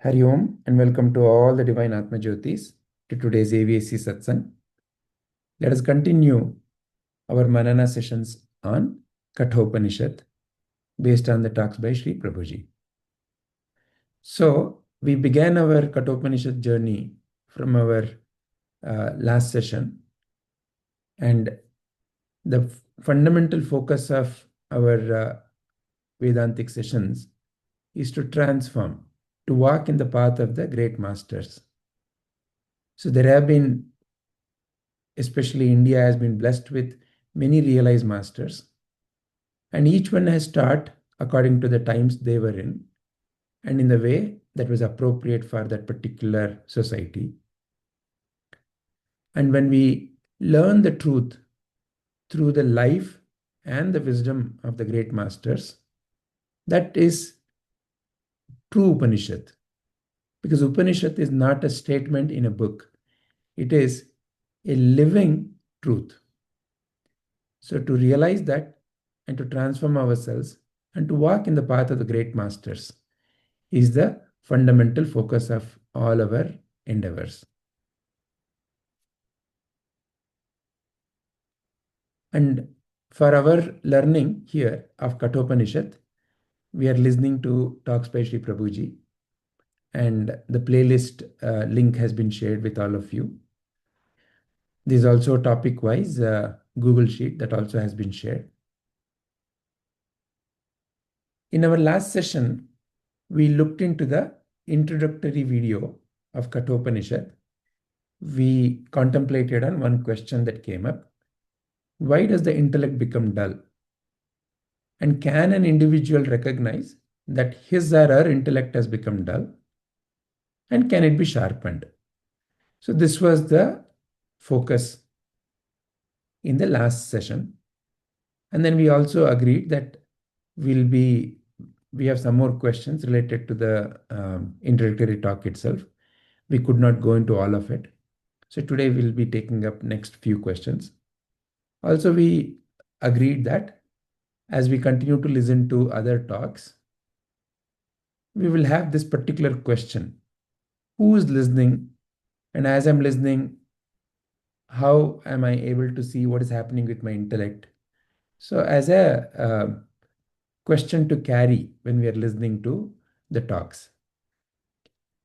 Hari Om and welcome to all the Divine Atma Jyotis to today's AVSC Satsang. Let us continue our Manana sessions on Katopanishad based on the talks by Sri Prabhuji. So, we began our Katopanishad journey from our last session, and the fundamental focus of our Vedantic sessions is to transform, to walk in the path of the great masters. So there have been, especially India has been blessed with many realized masters, and each one has taught according to the times they were in and in the way that was appropriate for that particular society. And when we learn the truth through the life and the wisdom of the great masters, that is true Upanishad. Because Upanishad is not a statement in a book, it is a living truth. So to realize that and to transform ourselves and to walk in the path of the great masters is the fundamental focus of all our endeavors. And for our learning here of Katopanishad, we are listening to talks by Sri Prabhuji, and the playlist link has been shared with all of you. There is also topic-wise Google Sheet that also has been shared. In our last session, we looked into the introductory video of Katopanishad. We contemplated on one question that came up. Why does the intellect become dull? And can an individual recognize that his or her intellect has become dull? And can it be sharpened? So this was the focus in the last session. And then we also agreed that we have some more questions related to the introductory talk itself. We could not go into all of it. So today we'll be taking up next few questions. Also, we agreed that as we continue to listen to other talks, we will have this particular question. Who is listening? And as I'm listening, how am I able to see what is happening with my intellect? So as a question to carry when we are listening to the talks.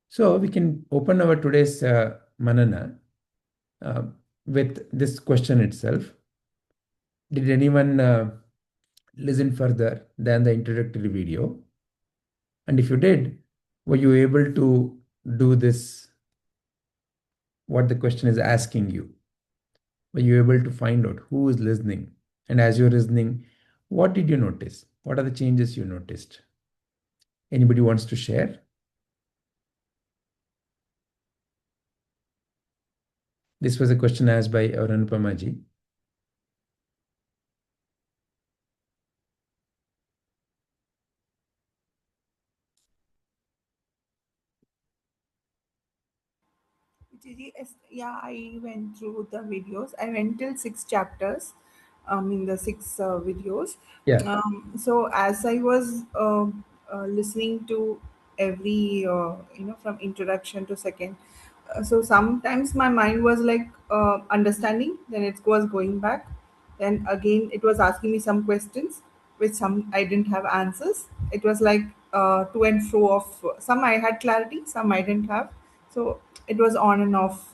So we can open our today's Manana with this question itself. Did anyone listen further than the introductory video? And if you did, were you able to do this, what the question is asking you? Were you able to find out who is listening? And as you're listening, what did you notice? What are the changes you noticed? Anybody wants to share? This was a question asked by Anupama ji. Yes, yeah, I went through the videos. I went till 6 chapters, in the six videos. Yeah, So as I was listening to every, from introduction to second, so sometimes my mind was like understanding, then it was going back, then again it was asking me some questions, which some I didn't have answers. It was like to and fro of some I had clarity, some I didn't have. So it was on and off,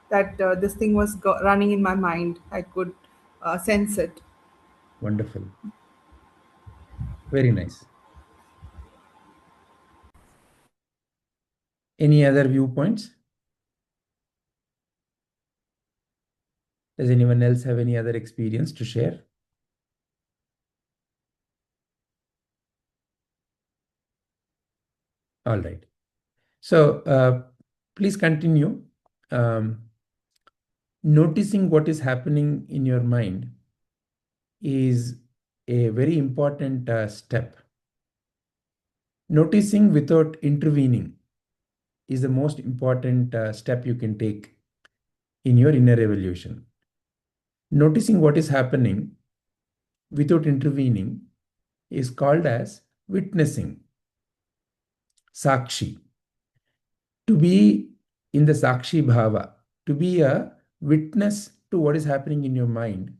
that this thing was running in my mind. I could sense it. wonderful. Very nice. Any other viewpoints? Does anyone else have any other experience to share? All right. So please continue. Noticing what is happening in your mind is a very important step. Noticing without intervening is the most important step you can take in your inner evolution. Noticing what is happening without intervening is called as witnessing. Sakshi. To be in the Sakshi Bhava, to be a witness to what is happening in your mind,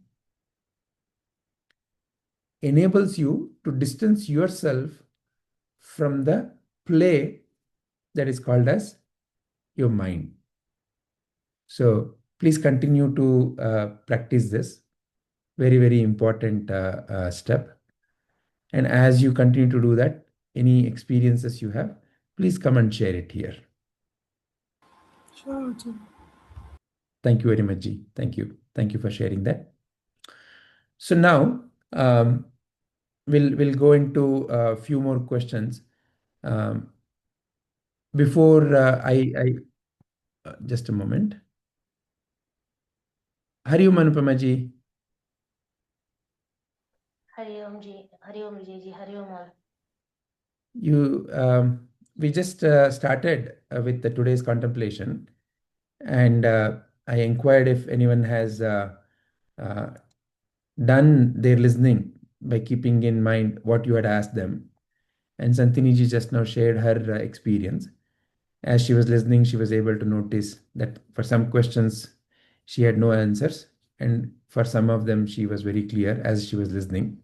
enables you to distance yourself from the play that is called as your mind. So please continue to practice this. Very, very important step. And as you continue to do that, any experiences you have, please come and share it here. Sure. Sure. Thank you very much, Ji. Thank you. Thank you for sharing that. So now we'll go into a few more questions. Before I just a moment. Hari Om Anupama Ji. Hari Om Ji, Hari Om Vijay Ji, Hari Om all. We just started with today's contemplation, and I inquired if anyone has done their listening by keeping in mind what you had asked them. And Santini ji just now shared her experience. As she was listening, she was able to notice that for some questions she had no answers, and for some of them she was very clear as she was listening.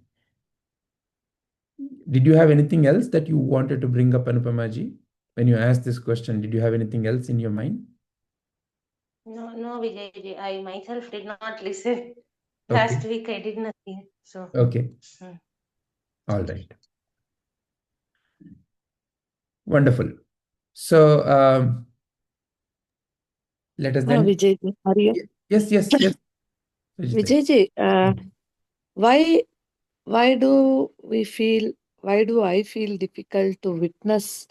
Did you have anything else that you wanted to bring up, Anupama ji? When you asked this question, did you have anything else in your mind? No, Vijay Ji, I myself did not listen. Okay. Last week I did nothing. So, Okay. All right. Wonderful. So let us then. Vijay ji, are you? Yes. Vijay. Vijay ji, why do I feel difficult to witness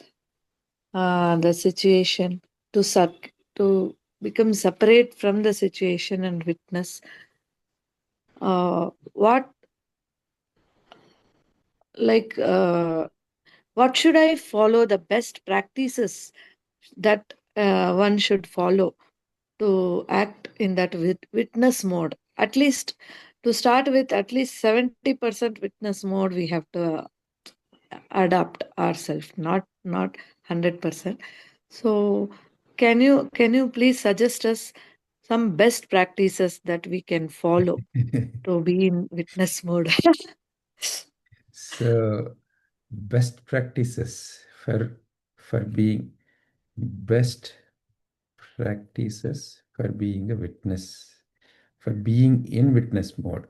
the situation, to become separate from the situation and witness? What should I follow, the best practices that one should follow to act in that witness mode? At least to start with, at least 70% witness mode we have to adapt ourselves, not 100%. So can you please suggest us some best practices that we can follow to be in witness mode? So best practices for being best practices for being a witness, for being in witness mode.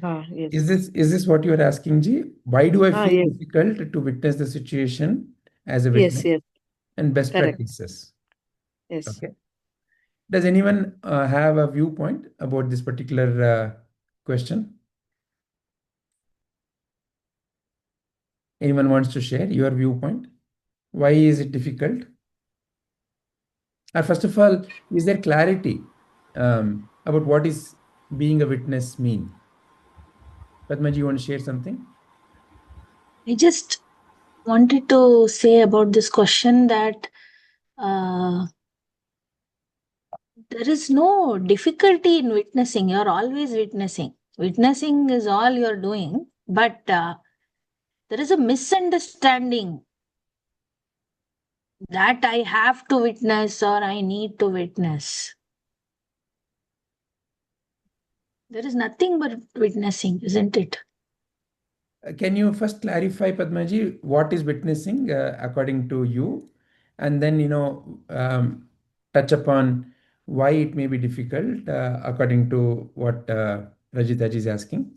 Yes. Is this what you are asking, Ji? Why do I feel Yes. difficult to witness the situation as a witness? Yes. And best Correct. practices. Yes. Okay. Does anyone have a viewpoint about this particular question? Anyone wants to share your viewpoint? Why is it difficult? First of all, is there clarity about what is being a witness mean? Padma, you want to share something? I just wanted to say about this question that there is no difficulty in witnessing. You're always witnessing. Witnessing is all you're doing, but there is a misunderstanding that I have to witness or I need to witness. There is nothing but witnessing, isn't it? Can you first clarify, Padmaji, what is witnessing according to you? And then, touch upon why it may be difficult according to what Rajitaji is asking.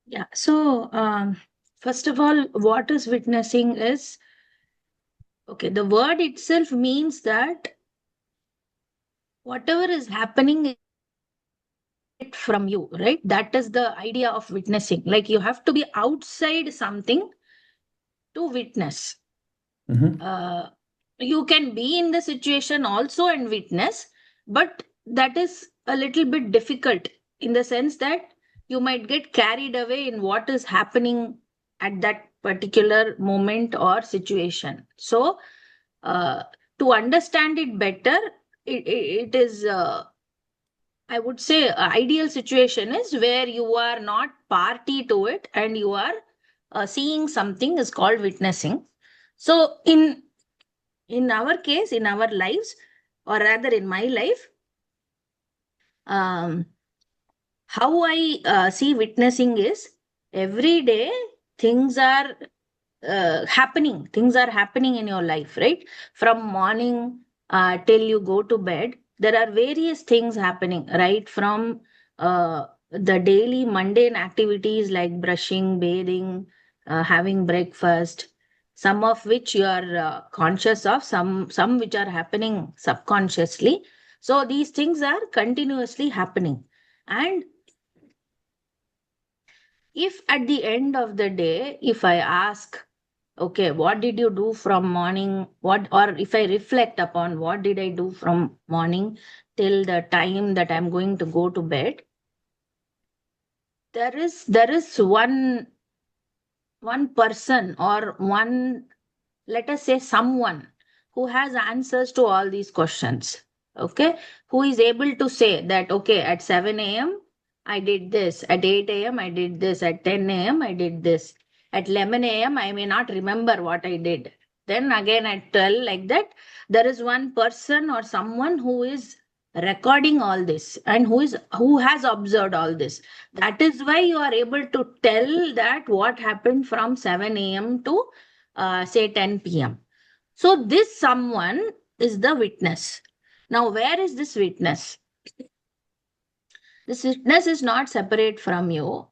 Yeah. So, first of all, what is witnessing is, okay, the word itself means that whatever is happening it from you, right? That is the idea of witnessing. Like you have to be outside something to witness. Mm-hmm. You can be in the situation also and witness, but that is a little bit difficult in the sense that you might get carried away in what is happening at that particular moment or situation. So, to understand it better, it is I would say ideal situation is where you are not party to it and you are seeing something is called witnessing. So in our case, in our lives, or rather in my life, um, how I see witnessing is every day things are happening. Things are happening in your life, right? From morning till you go to bed, there are various things happening, right? From the daily mundane activities like brushing, bathing, having breakfast, some of which you are conscious of, some which are happening subconsciously. So these things are continuously happening. And if at the end of the day, if I ask, okay, what did you do from morning? What, or if I reflect upon what did I do from morning till the time that I'm going to go to bed, there is one person, or one, let us say someone, who has answers to all these questions. Okay, who is able to say that, okay, at 7 a.m. I did this, at 8 a.m. I did this, at 10 a.m. I did this, at 11 a.m. I may not remember what I did, then again at 12, like that. There is one person or someone who is recording all this, and who has observed all this. That is why you are able to tell that what happened from 7 a.m. to say 10 p.m. So this someone is the witness. Now, where is this witness? This witness is not separate from you.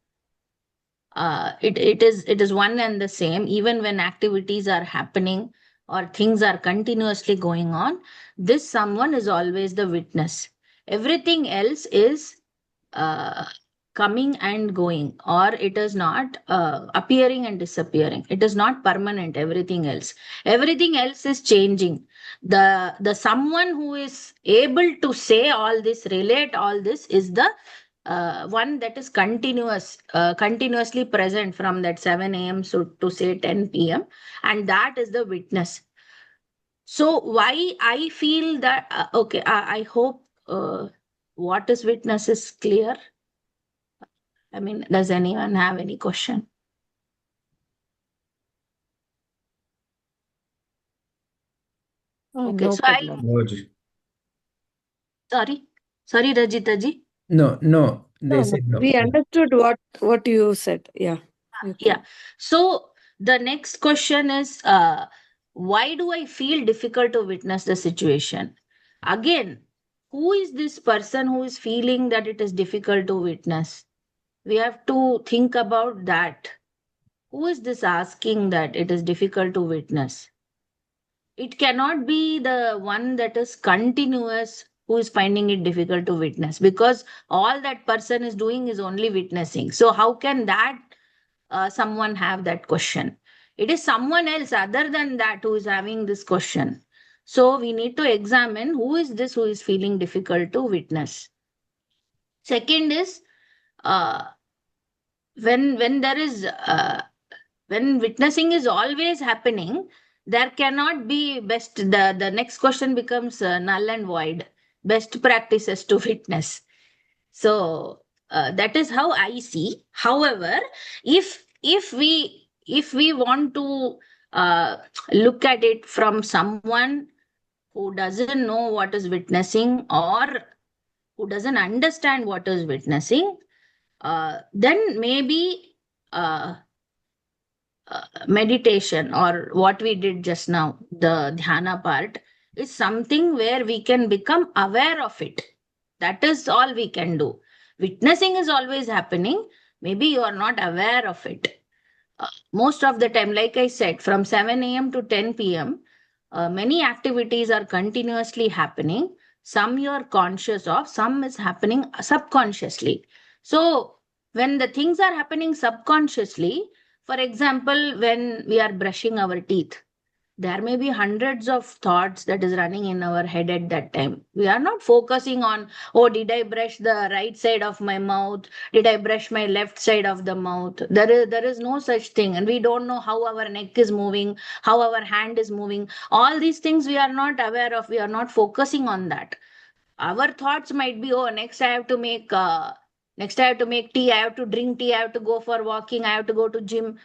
It is one and the same. Even when activities are happening or things are continuously going on, this someone is always the witness. Everything else is uh, coming and going, or it is not appearing and disappearing. It is not permanent. Everything else is changing. The someone who is able to say all this, relate all this, is the one that is continuously present from that 7 a.m. to say 10 p.m., and that is the witness. So why I feel that, okay, I hope what is witness is clear. I mean, does anyone have any question? Oh, Okay, no so I, problem. No, Ji. sorry, Rajita ji. No, they No, no. said no. We understood what you said. Yeah. You Yeah. can. So the next question is, why do I feel difficult to witness the situation? Again, who is this person who is feeling that it is difficult to witness? We have to think about that. Who is this asking that it is difficult to witness? It cannot be the one that is continuous who is finding it difficult to witness, because all that person is doing is only witnessing. So how can that someone have that question? It is someone else other than that who is having this question. So we need to examine who is this who is feeling difficult to witness. Second is, uh, when there is when witnessing is always happening, there cannot be best. The next question becomes null and void. Best practices to witness. So that is how I see. However, if we want to look at it from someone who doesn't know what is witnessing, or who doesn't understand what is witnessing, then maybe meditation, or what we did just now, the dhyana part, is something where we can become aware of it. That is all we can do. Witnessing is always happening. Maybe you are not aware of it. Most of the time, like I said, from 7 a.m. to 10 p.m., many activities are continuously happening. Some you are conscious of, some is happening subconsciously. So, when the things are happening subconsciously, for example, when we are brushing our teeth, there may be hundreds of thoughts that is running in our head at that time. We are not focusing on, oh, did I brush the right side of my mouth? Did I brush my left side of the mouth? There is no such thing. And we don't know how our neck is moving, how our hand is moving. All these things we are not aware of. We are not focusing on that. Our thoughts might be, oh, next I have to make tea, I have to drink tea, I have to go for walking, I have to go to gym.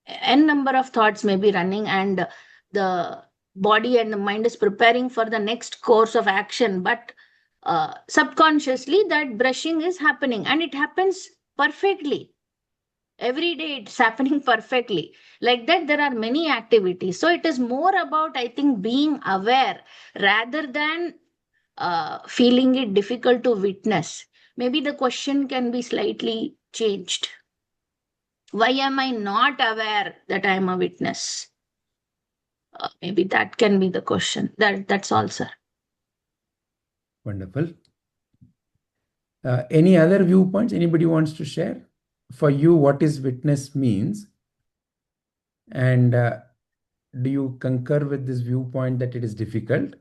n number of thoughts may be running, and the body and the mind is preparing for the next course of action, but subconsciously that brushing is happening, and it happens perfectly every day. It's happening perfectly like that. There are many activities, so it is more about, I think, being aware rather than feeling it difficult to witness. Maybe the question can be slightly changed. Why am I not aware that I am a witness? Maybe that can be the question. That's all, sir. Wonderful. Any other viewpoints anybody wants to share? For you, what is witness means? And do you concur with this viewpoint that it is difficult?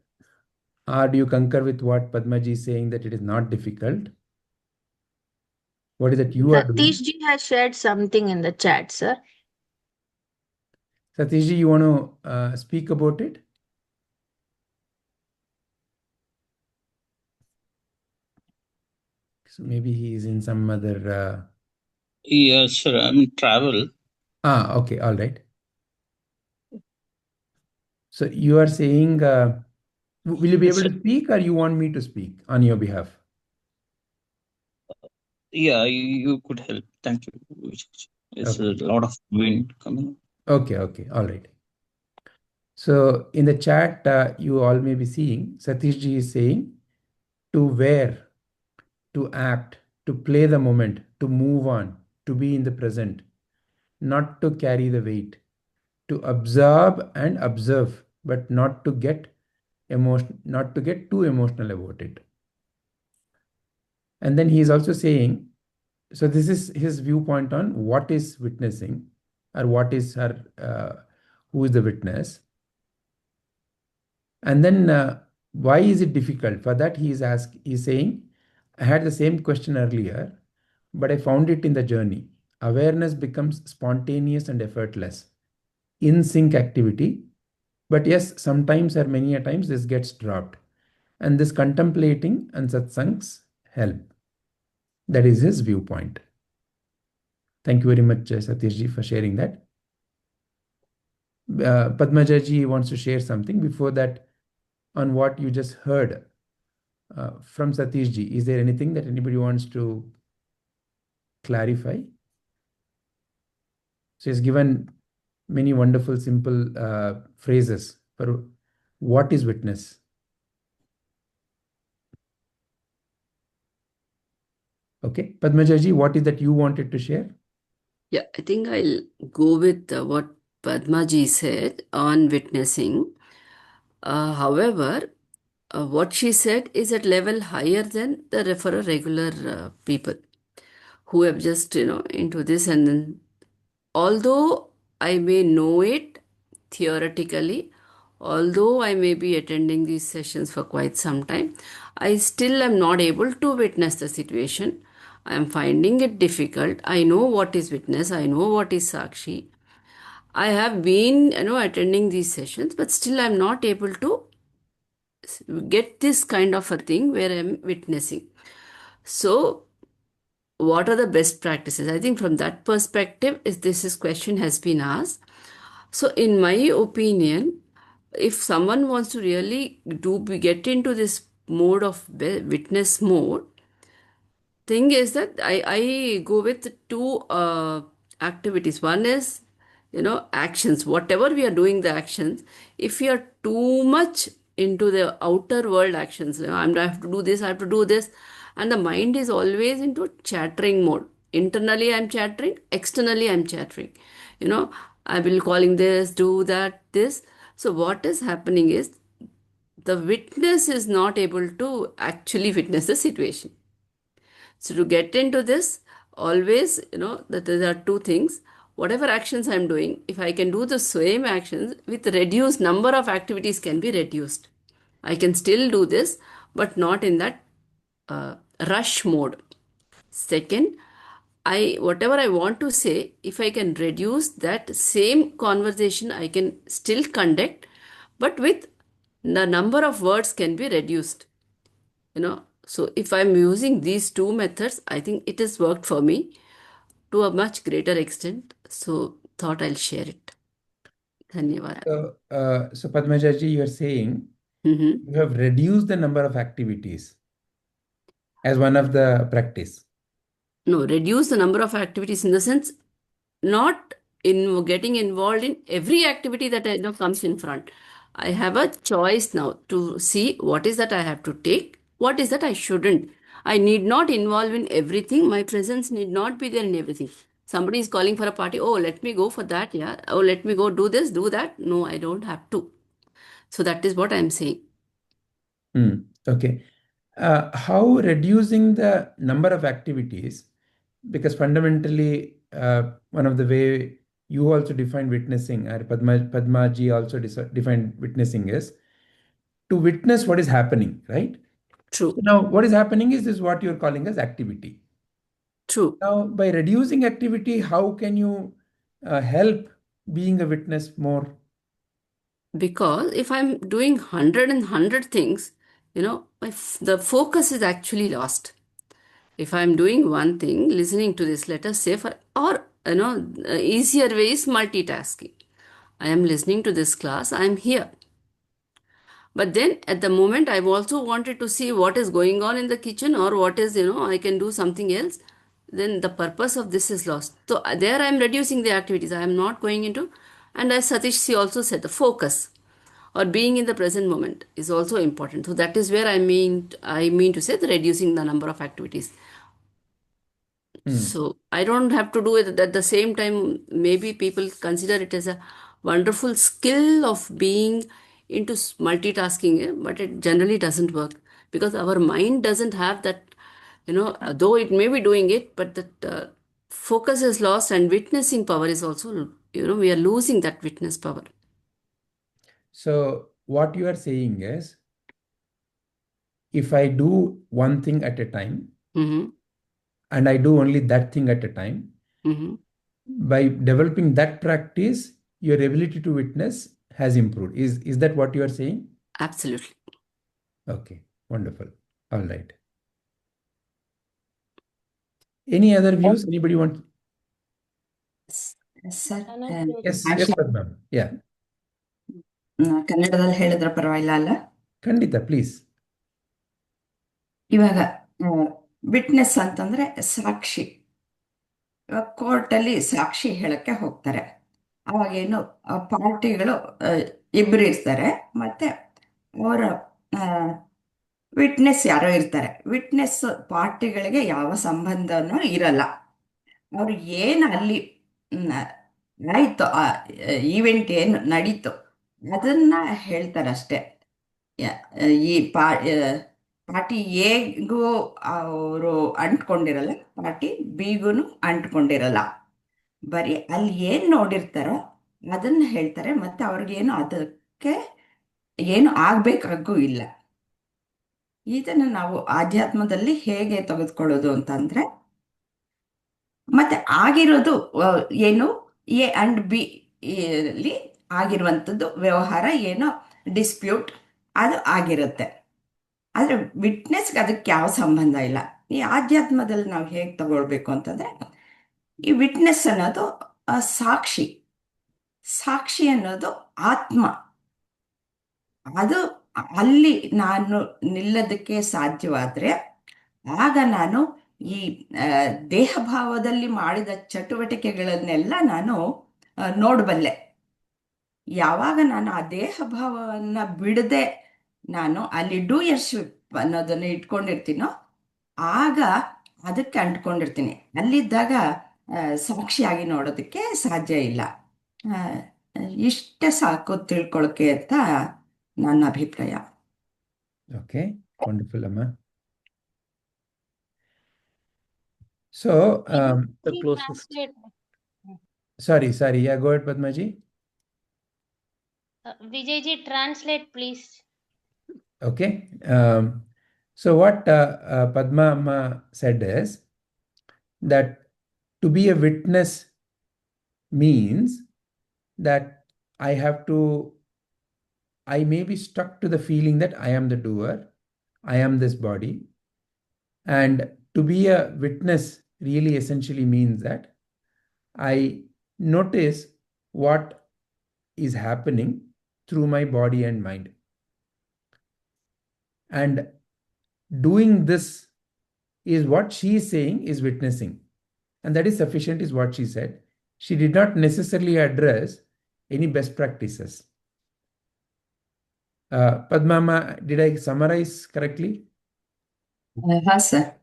Or do you concur with what Padmaji is saying, that it is not difficult? What is that you are doing? Satish ji has shared something in the chat, sir. Satish ji, you want to speak about it? So maybe he is in some other... Yes, sir. I'm in travel. Okay, all right. So you are saying, will you be able to speak, or you want me to speak on your behalf? Yeah, you could help. Thank you. It's Okay. a lot of wind coming. Okay, all right. So in the chat, you all may be seeing, Satish ji is saying, to wear, to act, to play the moment, to move on, to be in the present, not to carry the weight, to absorb and observe, but not to get too emotional about it. And then he is also saying, so this is his viewpoint on what is witnessing, or what is who is the witness. And then why is it difficult? For that, he's saying, I had the same question earlier, but I found it in the journey. Awareness becomes spontaneous and effortless, in sync activity. But yes, sometimes or many a times this gets dropped. And this contemplating and satsangs help. That is his viewpoint. Thank you very much, Satish ji, for sharing that. Padmaja ji wants to share something. Before that, on what you just heard from Satish ji, is there anything that anybody wants to clarify? So he's given many wonderful, simple phrases for what is witness. Okay, Padmaja ji, what is that you wanted to share? Yeah, I think I'll go with what Padmaji said on witnessing. However, what she said is at level higher than the for a regular people who have just into this, and then although I may know it theoretically, although I may be attending these sessions for quite some time, I still am not able to witness the situation. I am finding it difficult. I know what is witness, I know what is sakshi. I have been attending these sessions, but still I'm not able to get this kind of a thing where I'm witnessing. So what are the best practices? I think from that perspective, is this question has been asked. So in my opinion, if someone wants to really get into this mode of witness mode, thing is that I go with two activities. One is, actions. Whatever we are doing, the actions, if we are too much into the outer world actions, I have to do this, I have to do this, and the mind is always into chattering mode. Internally, I'm chattering. Externally, I'm chattering. I will calling this, do that, this. So what is happening is the witness is not able to actually witness the situation. So to get into this, always, that there are two things. Whatever actions I'm doing, if I can do the same actions with reduced number of activities can be reduced. I can still do this, but not in that rush mode. Second, whatever I want to say, if I can reduce that same conversation, I can still conduct, but with the number of words can be reduced. So if I'm using these two methods, I think it has worked for me to a much greater extent. So thought I'll share it. Dhanyavad. So Padmajaji, you are saying Mhm. you have reduced the number of activities as one of the practice. No, reduce the number of activities in the sense not in getting involved in every activity that comes in front. I have a choice now to see what is that I have to take, what is that I shouldn't. I need not involve in everything. My presence need not be there in everything. Somebody is calling for a party. Oh, let me go for that. Yeah. Oh, let me go do this, do that. No, I don't have to. So that is what I'm saying. Okay. How reducing the number of activities, because fundamentally, one of the way you also define witnessing, or Padmaji also defined witnessing is to witness what is happening, right? True. Now, what is happening is what you're calling as activity. True. Now, by reducing activity, how can you help being a witness more? Because if I'm doing 100 things, the focus is actually lost. If I'm doing one thing, listening to this, let us say, easier way is multitasking. I am listening to this class, I am here. But then at the moment, I've also wanted to see what is going on in the kitchen or what is, I can do something else. Then the purpose of this is lost. So there I'm reducing the activities. I am not going into, and as Satish also said, the focus or being in the present moment is also important. So that is where I mean to say the reducing the number of activities. So I don't have to do it at the same time. Maybe people consider it as a wonderful skill of being into multitasking, but it generally doesn't work because our mind doesn't have that, though it may be doing it, but that focus is lost and witnessing power is also, we are losing that witness power. So, what you are saying is, if I do one thing at a time, Mm-hmm. and I do only that thing at a time, Mm-hmm. by developing that practice, your ability to witness has improved. Is that what you are saying? Absolutely. Okay, wonderful. All right. Any other views? Anybody want? Sir Yes, yes, Padma. Yeah, ಕನ್ನಡದಲ್ಲಿ ಹೇಳಿದ್ರೆ ಪರವಾಗಿಲ್ಲ ಅಲ್ಲ? ಖಂಡಿತ, please. ಇವಾಗ witness ಅಂತಂದ್ರೆ ಸಾಕ್ಷಿ. ಇವಾಗ ಕೋರ್ಟಲ್ಲಿ ಸಾಕ್ಷಿ ಹೇಳಕ್ಕೆ ಹೋಗ್ತಾರೆ. ಅವಾಗೇನು ಪಾರ್ಟಿಗಳು ಇಬ್ಬರು ಇರ್ತಾರೆ, ಮತ್ತೆ ಅವರ ವಿಟ್ನೆಸ್ ಯಾರೋ ಇರ್ತಾರೆ. ವಿಟ್ನೆಸ್ ಪಾರ್ಟಿಗಳಿಗೆ ಯಾವ ಸಂಬಂಧನೂ ಇರಲ್ಲ. ಅವ್ರು ಏನು ಅಲ್ಲಿ ಆಯಿತು, ಈವೆಂಟ್ ಏನು ನಡೀತು ಅದನ್ನ ಹೇಳ್ತಾರಷ್ಟೆ. ಈ ಪಾರ್ಟಿ ಎಗೂ ಅವರು ಅಂಟ್ಕೊಂಡಿರಲ್ಲ, ಪಾರ್ಟಿ ಬಿಗೂ ಅಂಟ್ಕೊಂಡಿರಲ್ಲ. ಬರೀ ಅಲ್ಲಿ ಏನು ನೋಡಿರ್ತಾರೋ ಅದನ್ನ ಹೇಳ್ತಾರೆ, ಮತ್ತೆ ಅವ್ರಿಗೇನು ಅದಕ್ಕೆ ಏನು ಆಗ್ಬೇಕಾಗೂ ಇಲ್ಲ. ಇದನ್ನು ನಾವು ಆಧ್ಯಾತ್ಮದಲ್ಲಿ ಹೇಗೆ ತೆಗೆದುಕೊಳ್ಳೋದು ಅಂತಂದ್ರೆ, ಮತ್ತೆ ಆಗಿರೋದು ಏನು ಎ ಅಂಡ್ ಬಿ ಅಲ್ಲಿ ಆಗಿರುವಂಥದ್ದು ವ್ಯವಹಾರ ಏನೋ ಡಿಸ್ಪ್ಯೂಟ್ ಅದು ಆಗಿರುತ್ತೆ. ಆದರೆ ವಿಟ್ನೆಸ್ಗೆ ಅದಕ್ಕೆ ಯಾವ ಸಂಬಂಧ ಇಲ್ಲ. ಈ ಆಧ್ಯಾತ್ಮದಲ್ಲಿ ನಾವು ಹೇಗೆ ತಗೊಳ್ಬೇಕು ಅಂತಂದ್ರೆ, ಈ ವಿಟ್ನೆಸ್ ಅನ್ನೋದು ಸಾಕ್ಷಿ. ಸಾಕ್ಷಿ ಅನ್ನೋದು ಆತ್ಮ. ಅದು ಅಲ್ಲಿ ನಾನು ನಿಲ್ಲೋದಕ್ಕೆ ಸಾಧ್ಯವಾದರೆ ಆಗ ನಾನು ಈ ದೇಹಭಾವದಲ್ಲಿ ಮಾಡಿದ ಚಟುವಟಿಕೆಗಳನ್ನೆಲ್ಲ ನಾನು ನೋಡಬಲ್ಲೆ. ಯಾವಾಗ ನಾನು ಆ ದೇಹಭಾವವನ್ನು ಬಿಡದೆ ನಾನು ಅಲ್ಲಿ ಡೂಯರ್ಶಿಪ್ ಅನ್ನೋದನ್ನು ಇಟ್ಕೊಂಡಿರ್ತೀನೋ ಆಗ ಅದಕ್ಕೆ ಅಂಟ್ಕೊಂಡಿರ್ತೀನಿ. ಅಲ್ಲಿದ್ದಾಗ ಸಾಕ್ಷಿಯಾಗಿ ನೋಡೋದಕ್ಕೆ ಸಾಧ್ಯ ಇಲ್ಲ. ಇಷ್ಟೇ ಸಾಕು ತಿಳ್ಕೊಳಕ್ಕೆ ಅಂತ ನನ್ನ ಅಭಿಪ್ರಾಯ. Okay, wonderful, Amma. So, The closest. sorry. Yeah, go ahead, Padmaji. Vijayji, translate, please. Okay. So what Padma Amma said is that to be a witness means that I may be stuck to the feeling that I am the doer, I am this body. And to be a witness really essentially means that I notice what is happening through my body and mind. And doing this is what she is saying is witnessing. And that is sufficient, is what she said. She did not necessarily address any best practices. Padmama, did I summarize correctly? Yes, sir.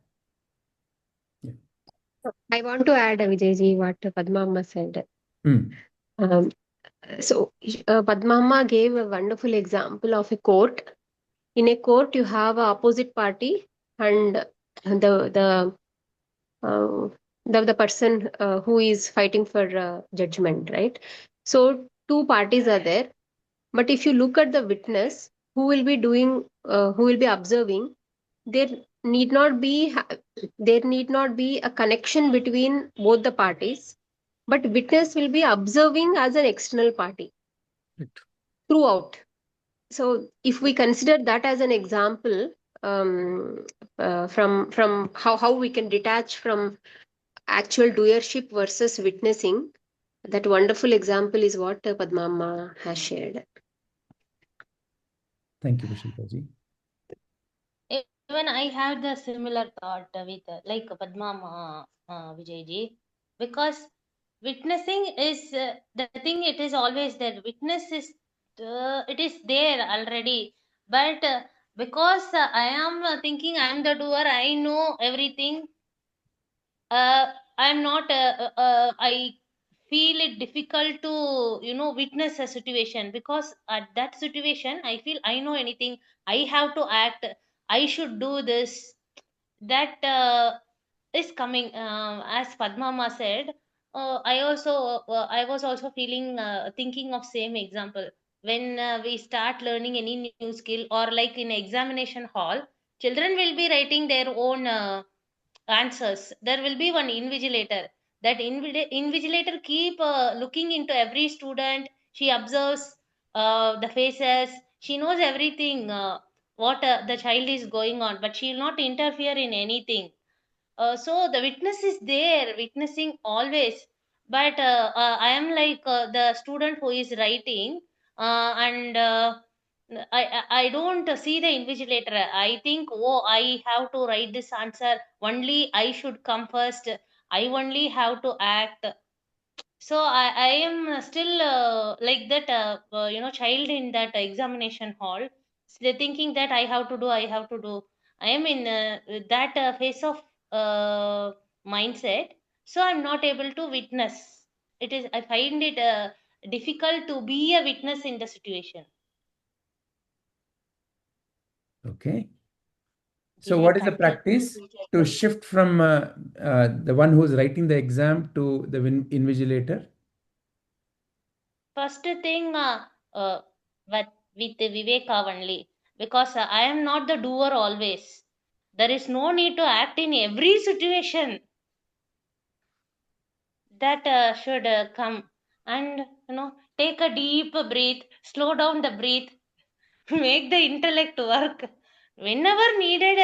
I want to add, Vijayji, what Padma Amma said. Um, Padma Amma gave a wonderful example of a court. In a court, you have a opposite party and the person who is fighting for judgment, right? So two parties are there. But if you look at the witness, who will be observing, there need not be a connection between both the parties, but witness will be observing as an external party throughout. So if we consider that as an example, from how we can detach from actual doership versus witnessing, that wonderful example is what Padma Amma has shared. Thank you, Pushpaji. Even I have the similar thought with like Padma Vijayji, because witnessing is the thing. It is always there. Witness is it is there already, but because I am thinking I am the doer, I know everything. I'm not. I feel it difficult to witness a situation, because at that situation I feel I know anything. I have to act. I should do this. That is coming. As Padmama said, I was also feeling thinking of same example when we start learning any new skill, or like in examination hall, children will be writing their own answers. There will be one invigilator. That invigilator keep looking into every student. She observes the faces. She knows everything what the child is going on, but she will not interfere in anything. So the witness is there, witnessing always. But I am like the student who is writing, and I don't see the invigilator. I think, oh, I have to write this answer. Only I should come first. I only have to act. So I am still like that, child in that examination hall. They're thinking that I have to do. I am in that phase of mindset. So I'm not able to witness. I find it difficult to be a witness in the situation. Okay. So what is the practice to shift from the one who is writing the exam to the invigilator? First thing, with Viveka only, because I am not the doer always. There is no need to act in every situation. That should come, and take a deep breath, slow down the breath, make the intellect work. Whenever needed,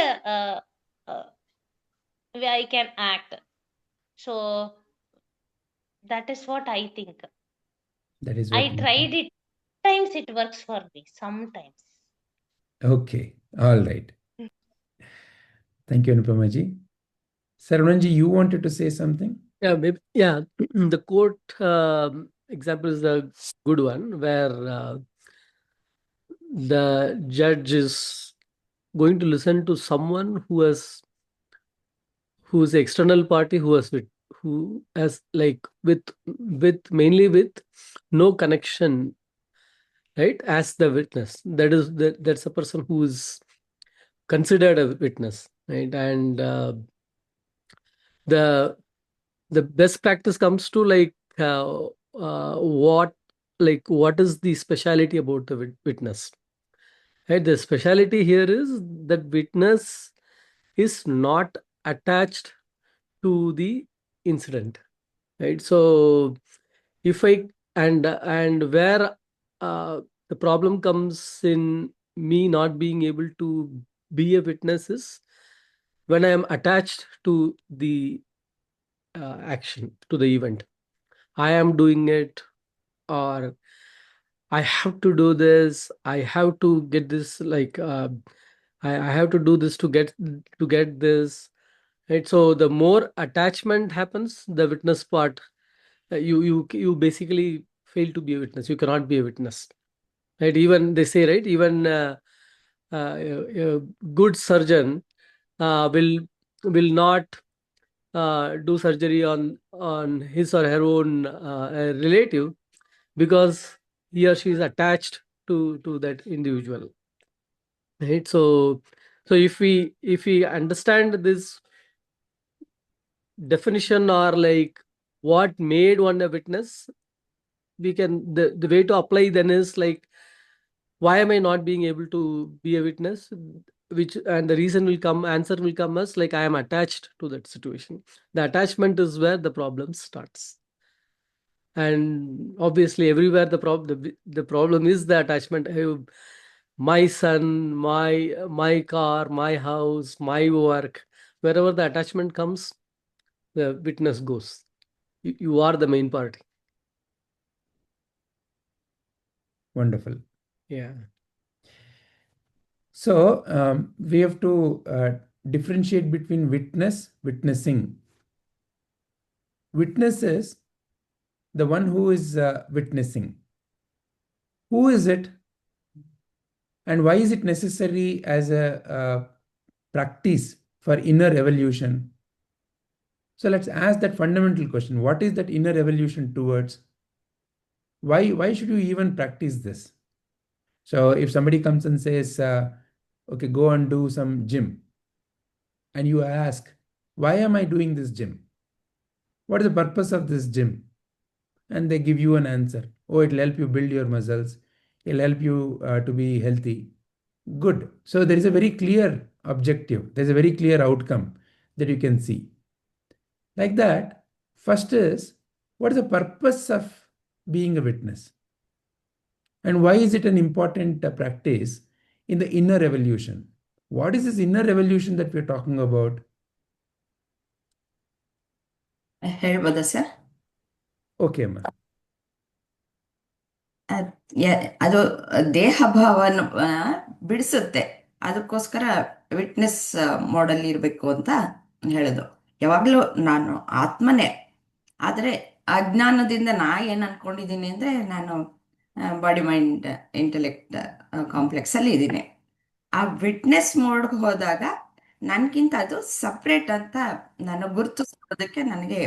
I can act. So that is what I think. That is what I tried it. Sometimes it works for me. Sometimes. Okay. All right. Thank you, Anupamaji. Sarvanji, you wanted to say something? Yeah, maybe. Yeah, the court example is a good one, where the judge is going to listen to someone who's the external party, who has like with mainly with no connection, right, as the witness. That's a person who is considered a witness, right? And the best practice comes to like what is the speciality about the witness, right? The speciality here is that witness is not attached to the incident, right? So if I and where the problem comes in me not being able to be a witness is when I am attached to the action, to the event. I am doing it, or I have to do this, I have to get this, like I have to do this to get this. Right. So the more attachment happens, the witness part, you basically fail to be a witness. You cannot be a witness. Right. Even they say, right, even a good surgeon will not do surgery on his or her own relative, because he or she is attached to that individual. Right. So if we understand this definition, or like what made one a witness, we can, the way to apply then is like, why am I not being able to be a witness? Which, and the reason will come, answer will come as like, I am attached to that situation. The attachment is where the problem starts. And obviously everywhere the problem is the attachment. My son, my car, my house, my work, wherever the attachment comes, the witness goes. You are the main party. Wonderful. Yeah. So we have to differentiate between witnessing. Witness is the one who is witnessing. Who is it? And why is it necessary as a practice for inner evolution? So let's ask that fundamental question. What is that inner evolution towards? Why should you even practice this? So if somebody comes and says, okay, go and do some gym, and you ask, why am I doing this gym? What is the purpose of this gym? And they give you an answer. Oh, it'll help you build your muscles. It'll help you to be healthy. Good. So there is a very clear objective. There's a very clear outcome that you can see. Like that, first is, what is the purpose of being a witness? And why is it an important practice in the inner evolution? What is this inner evolution that we're talking about? ಹೇಳ್ಬೋದಾ sir? Okay, ma. ಅದು ದೇಹ ಭಾವನ ಬಿಡಿಸುತ್ತೆ. ಅದಕ್ಕೋಸ್ಕರ witness ಮೋಡಲ್ಲಿ ಇರಬೇಕು ಅಂತ ಹೇಳೋದು. ಯಾವಾಗಲೂ ನಾನು ಆತ್ಮನೇ, ಆದರೆ ಅಜ್ಞಾನದಿಂದ ನಾ ಏನು ಅನ್ಕೊಂಡಿದ್ದೀನಿ ಅಂದರೆ ನಾನು ಬಾಡಿ ಮೈಂಡ್ ಇಂಟೆಲೆಕ್ಟ್ ಕಾಂಪ್ಲೆಕ್ಸಲ್ಲಿ ಇದ್ದೀನಿ. ಆ ವಿಟ್ನೆಸ್ ಮೋಡ್ಗೆ ಹೋದಾಗ ನನಗಿಂತ ಅದು ಸಪ್ರೇಟ್ ಅಂತ ನಾನು ಗುರುತಿಸ್ಕೊಳ್ಳೋದಕ್ಕೆ ನನಗೆ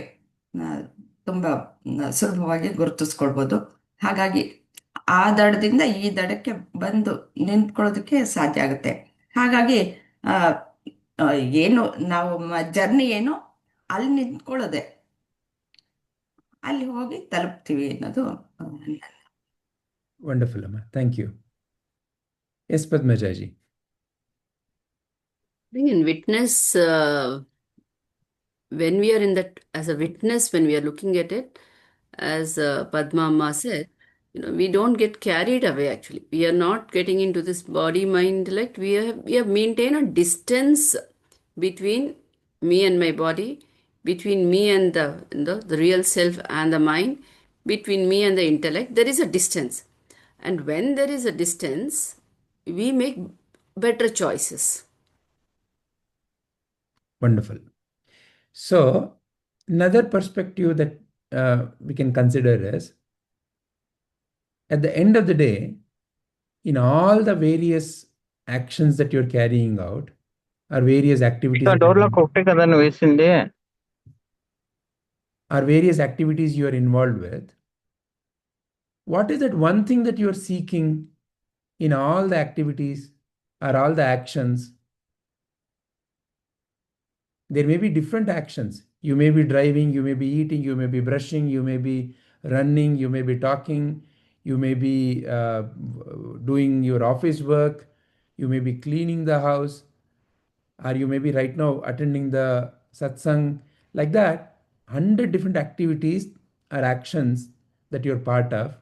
ತುಂಬ ಸುಲಭವಾಗಿ ಗುರುತಿಸ್ಕೊಳ್ಬೋದು. ಹಾಗಾಗಿ ಆ ದಡದಿಂದ ಈ ದಡಕ್ಕೆ ಬಂದು ನಿಂತ್ಕೊಳ್ಳೋದಕ್ಕೆ ಸಾಧ್ಯ ಆಗುತ್ತೆ. ಹಾಗಾಗಿ ಏನು ನಾವು ಜರ್ನಿ ಏನು ಅಲ್ಲಿ ನಿಂತ್ಕೊಳ್ಳೋದೆ, ಅಲ್ಲಿ ಹೋಗಿ ತಲುಪ್ತೀವಿ ಅನ್ನೋದು. Wonderful, Amma. Thank you. Yes, Padmajaji. In witness, when we are in that, as a witness, when we are looking at it, as Padma Amma said, we don't get carried away actually. We are not getting into this body, mind, intellect. We have maintained a distance between me and my body, between me and the real self and the mind, between me and the intellect. There is a distance. And when there is a distance, we make better choices. Wonderful. So another perspective that we can consider is, at the end of the day, in all the various actions that you're carrying out, or various activities you are involved with, what is that one thing that you are seeking in all the activities or all the actions? There may be different actions. You may be driving, you may be eating, you may be brushing, you may be running, you may be talking, you may be doing your office work, you may be cleaning the house, or you may be right now attending the satsang. Like that, 100 different activities or actions that you're part of.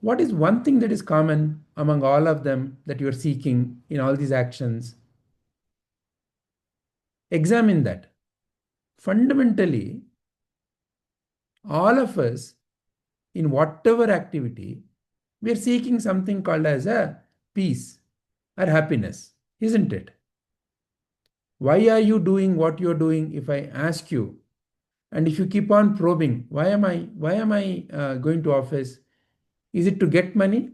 What is one thing that is common among all of them that you're seeking in all these actions? Examine that. Fundamentally, All of us, in whatever activity, we are seeking something called as a peace or happiness, isn't it? Why are you doing what you're doing? If I ask you, and if you keep on probing, why am I going to office? Is it to get money,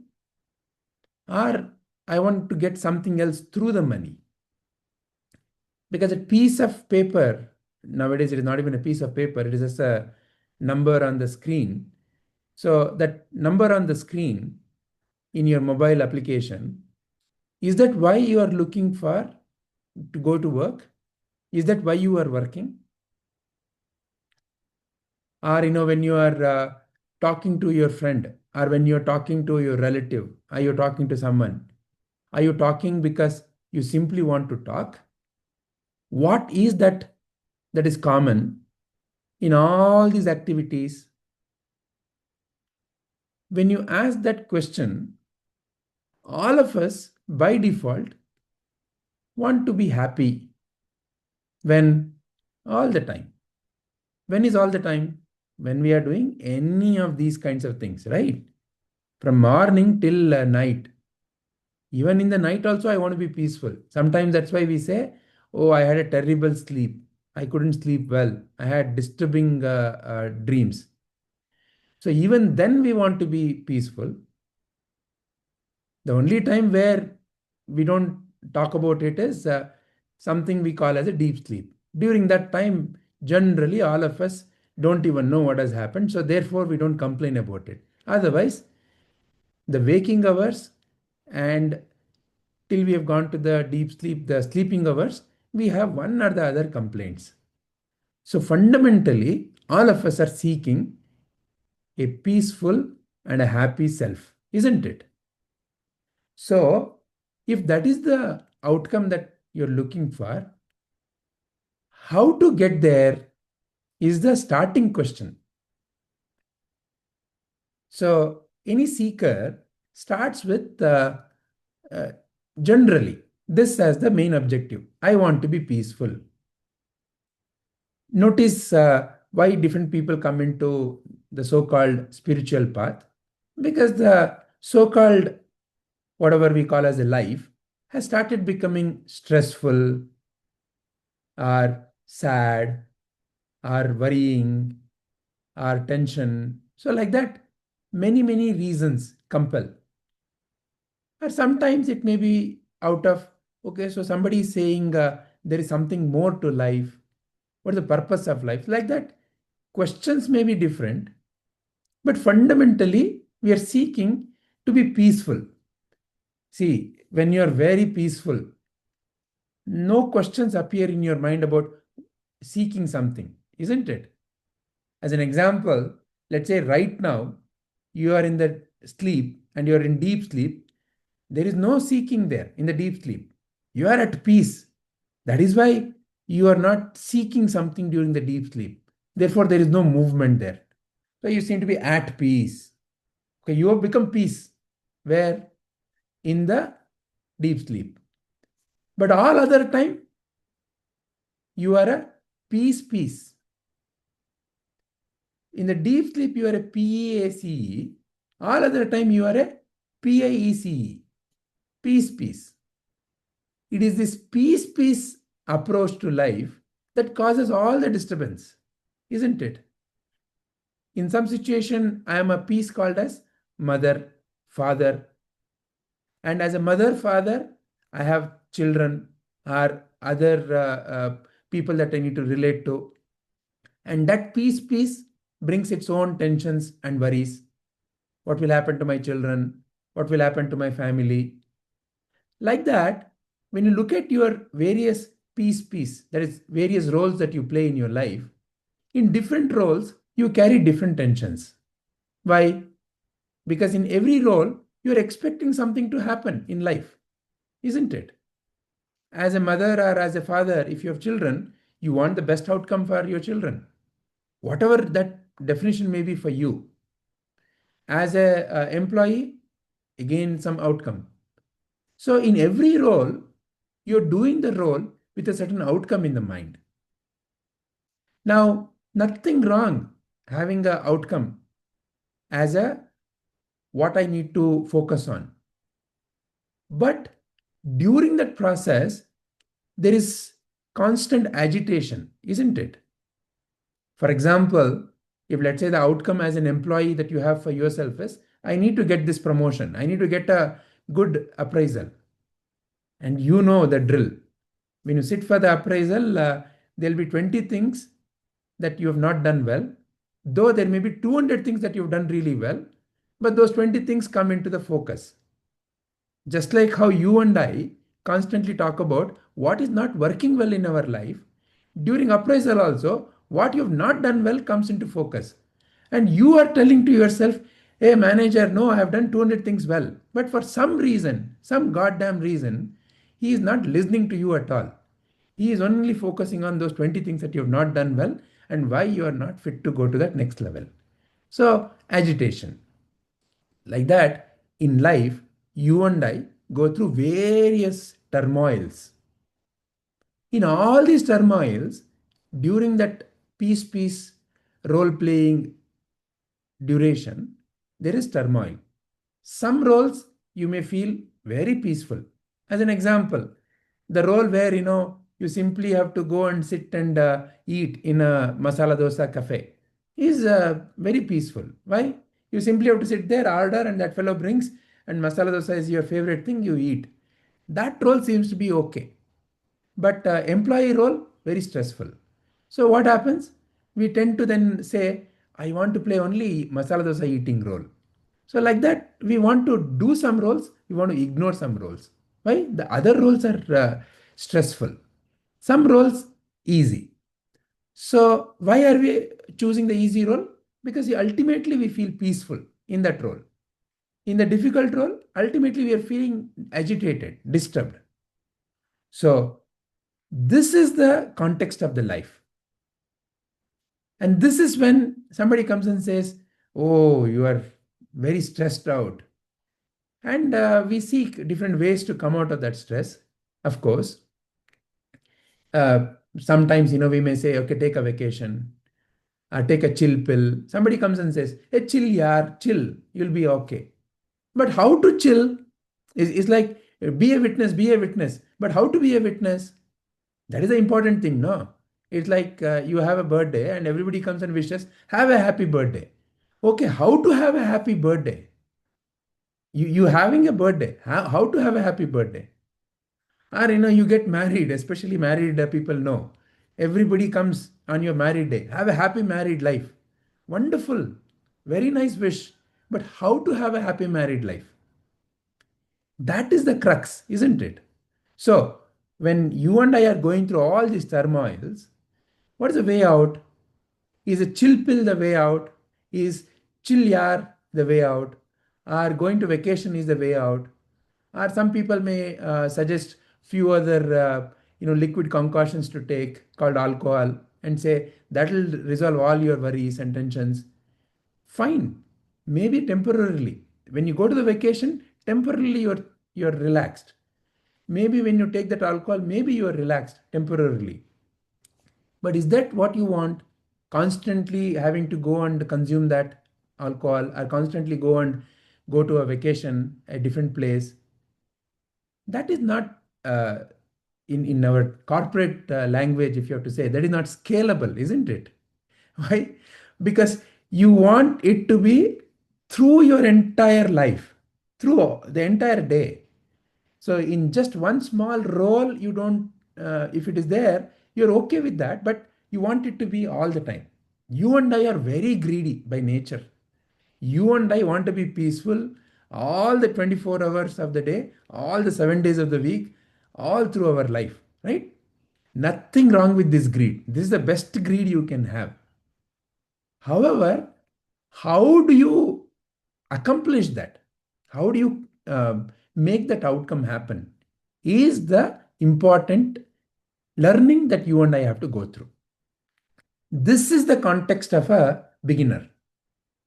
or I want to get something else through the money? Because a piece of paper, nowadays it is not even a piece of paper, it is just a number on the screen. So that number on the screen in your mobile application, is that why you are looking for to go to work? Is that why you are working? Or when you are talking to your friend, or when you're talking to your relative, are you talking to someone? Are you talking because you simply want to talk? What is that is common in all these activities? When you ask that question, all of us by default want to be happy. When? All the time. When is all the time? When we are doing any of these kinds of things, right? From morning till night. Even in the night also, I want to be peaceful. Sometimes that's why we say, oh, I had a terrible sleep. I couldn't sleep well. I had disturbing dreams. So even then we want to be peaceful. The only time where we don't talk about it is something we call as a deep sleep. During that time, generally all of us don't even know what has happened. So therefore, we don't complain about it. Otherwise, the waking hours and till we have gone to the deep sleep, the sleeping hours, we have one or the other complaints. So fundamentally, all of us are seeking a peaceful and a happy self, isn't it? So, if that is the outcome that you're looking for, how to get there is the starting question. So, any seeker starts with uh, generally this as the main objective. I want to be peaceful. Notice why different people come into the so-called spiritual path. Because the so-called whatever we call as a life has started becoming stressful or sad or worrying or tension. So like that, many reasons compel. Or sometimes it may be out of, okay, so somebody is saying there is something more to life. What is the purpose of life? Like that, questions may be different, but fundamentally, we are seeking to be peaceful. See, when you are very peaceful, no questions appear in your mind about seeking something, isn't it? As an example, let's say right now you are in the sleep and you are in deep sleep. There is no seeking there in the deep sleep. You are at peace. That is why you are not seeking something during the deep sleep. Therefore, there is no movement there. So you seem to be at peace. Okay, you have become peace. Where? In the deep sleep. But all other time, you are a peace. In the deep sleep, you are a PACE. All other time, you are a PIECE. Peace. It is this peace approach to life that causes all the disturbance, isn't it? In some situation, I am a peace called as mother, father. And as a mother, father, I have children or other people that I need to relate to. And that peace brings its own tensions and worries. What will happen to my children? What will happen to my family? Like that, when you look at your various peace, that is, various roles that you play in your life, in different roles, you carry different tensions. Why? Because in every role, you're expecting something to happen in life, isn't it? As a mother or as a father, if you have children, you want the best outcome for your children, whatever that definition may be for you. As a employee, again some outcome. So in every role, you're doing the role with a certain outcome in the mind. Now, nothing wrong having a outcome as a what I need to focus on. But during that process, there is constant agitation, isn't it? For example, if let's say the outcome as an employee that you have for yourself is, I need to get this promotion, I need to get a good appraisal, and you know the drill. When you sit for the appraisal, there'll be 20 things that you have not done well, though there may be 200 things that you've done really well, but those 20 things come into the focus. Just like how you and I constantly talk about what is not working well in our life, during appraisal also, what you have not done well comes into focus. And you are telling to yourself, hey manager, no, I have done 200 things well. But for some reason, some goddamn reason, he is not listening to you at all. He is only focusing on those 20 things that you have not done well and why you are not fit to go to that next level. So, agitation. Like that, in life, you and I go through various turmoils. In all these turmoils, during that peace role playing duration, there is turmoil. Some roles you may feel very peaceful. As an example, the role where you simply have to go and sit and eat in a masala dosa cafe is very peaceful. Why? You simply have to sit there, order, and that fellow brings, and masala dosa is your favorite thing, you eat. That role seems to be okay. But employee role, very stressful. So what happens? We tend to then say, I want to play only masala dosa eating role. So like that, we want to do some roles, we want to ignore some roles. Why? The other roles are stressful. Some roles easy. So why are we choosing the easy role? Because ultimately we feel peaceful in that role. In the difficult role, ultimately we are feeling agitated, disturbed. So this is the context of the life. And this is when somebody comes and says, oh, you are very stressed out. And we seek different ways to come out of that stress, of course. Sometimes, we may say, okay, take a vacation, take a chill pill. Somebody comes and says, hey, chill, yaar, chill, you'll be okay. But how to chill is like, be a witness, be a witness. But how to be a witness? That is the important thing, no? It's like you have a birthday and everybody comes and wishes, have a happy birthday. Okay, how to have a happy birthday? You having a birthday, how to have a happy birthday? Or you get married, especially married people know. Everybody comes on your married day. Have a happy married life. Wonderful. Very nice wish. But how to have a happy married life? That is the crux, isn't it? So, when you and I are going through all these turmoils, what is the way out? Is a chill pill the way out? Is chill yar the way out? Or going to vacation is the way out? Or some people may suggest few other liquid concoctions to take called alcohol and say that will resolve all your worries and tensions. Fine, maybe temporarily. When you go to the vacation, temporarily you're relaxed. Maybe when you take that alcohol, maybe you are relaxed temporarily. But is that what you want? Constantly having to go and consume that alcohol or constantly go to a vacation, a different place. That is not in our corporate language, if you have to say, that is not scalable, isn't it? Why? Because you want it to be through your entire life, through the entire day. So in just one small role, you don't, if it is there, you're okay with that, but you want it to be all the time. You and I are very greedy by nature. You and I want to be peaceful all the 24 hours of the day, all the 7 days of the week, all through our life, right? Nothing wrong with this greed. This is the best greed you can have. However, how do you accomplish that? How do you make that outcome happen? Is the important learning that you and I have to go through. This is the context of a beginner.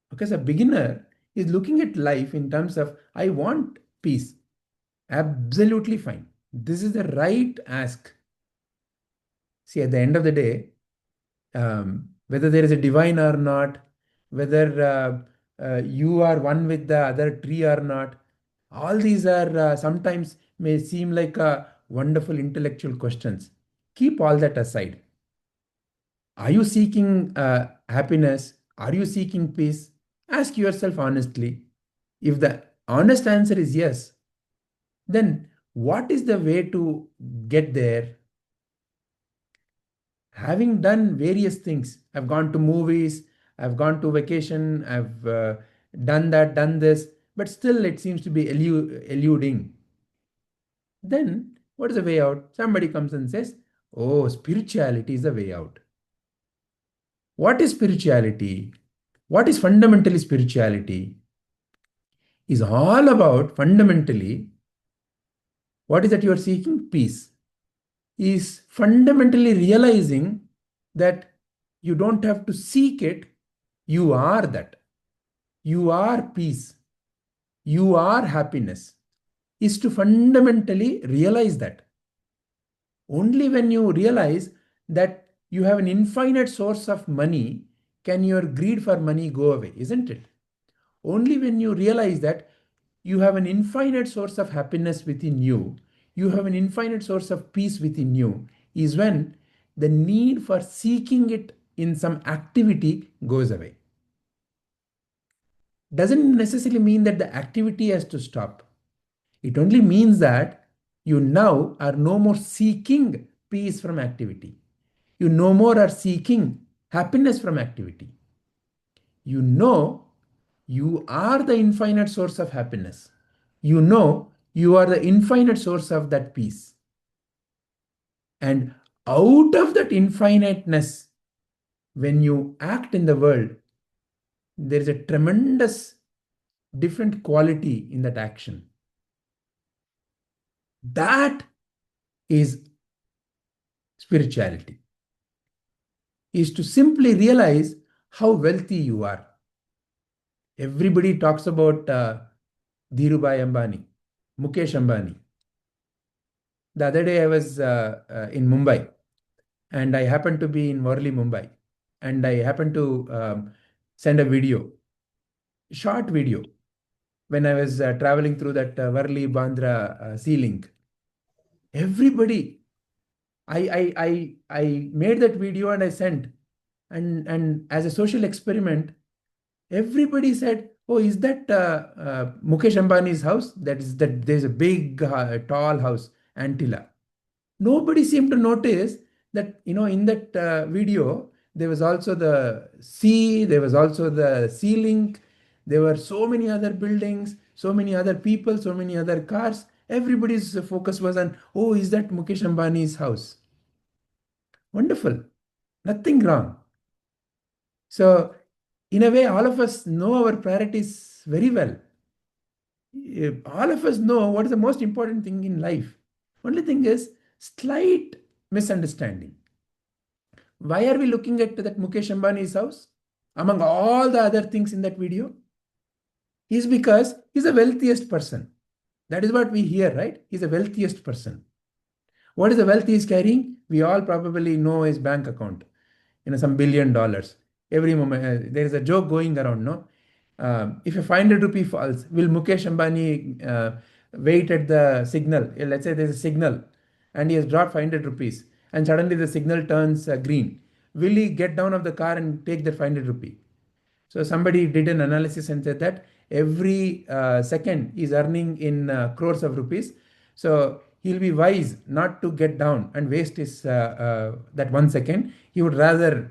Because a beginner is looking at life in terms of, I want peace. Absolutely fine. This is the right ask. See, at the end of the day, whether there is a divine or not, whether you are one with the other tree or not. All these are sometimes may seem like wonderful intellectual questions. Keep all that aside. Are you seeking happiness? Are you seeking peace? Ask yourself honestly. If the honest answer is yes, then what is the way to get there? Having done various things, I've gone to movies, I've gone to vacation, I've done that, done this, but still it seems to be eluding. Then what is the way out? Somebody comes and says, oh, spirituality is the way out. What is spirituality? What is fundamentally spirituality? Is all about fundamentally what is that you are seeking? Peace. Is fundamentally realizing that you don't have to seek it, you are that. You are peace. You are happiness. Is to fundamentally realize that. Only when you realize that you have an infinite source of money can your greed for money go away, isn't it? Only when you realize that you have an infinite source of happiness within you, you have an infinite source of peace within you, is when the need for seeking it in some activity goes away. Doesn't necessarily mean that the activity has to stop. It only means that you now are no more seeking peace from activity. You no more are seeking happiness from activity. You know you are the infinite source of happiness. You know you are the infinite source of that peace. And out of that infiniteness, when you act in the world, there is a tremendous different quality in that action. That is spirituality, is to simply realize how wealthy you are. Everybody talks about Dhirubhai Ambani, Mukesh Ambani. The other day I was in Mumbai, and I happened to be in Worli, Mumbai, and I happened to send a video, short video, when I was traveling through that Worli Bandra sea link. Everybody, I made that video and I sent, and as a social experiment, everybody said, "Oh, is that Mukesh Ambani's house? That there's a big, tall house, Antilla." Nobody seemed to notice that in that video there was also the sea, there was also the sea link, there were so many other buildings, so many other people, so many other cars. Everybody's focus was on, oh, is that Mukesh Ambani's house? Wonderful, nothing wrong. So in a way, all of us know our priorities very well. All of us know what is the most important thing in life. Only thing is slight misunderstanding. Why are we looking at that Mukesh Ambani's house among all the other things in that video? Is because he's the wealthiest person. That is what we hear, right? He's the wealthiest person. What is the wealth he's carrying? We all probably know his bank account, some $1 billion. Every moment, there is a joke going around, no? If a 500 rupee falls, will Mukesh Ambani wait at the signal? Let's say there's a signal and he has dropped 500 rupees and suddenly the signal turns green. Will he get down of the car and take the 500 rupee? So somebody did an analysis and said that every second is earning in crores of rupees. So he'll be wise not to get down and waste his that 1 second. He would rather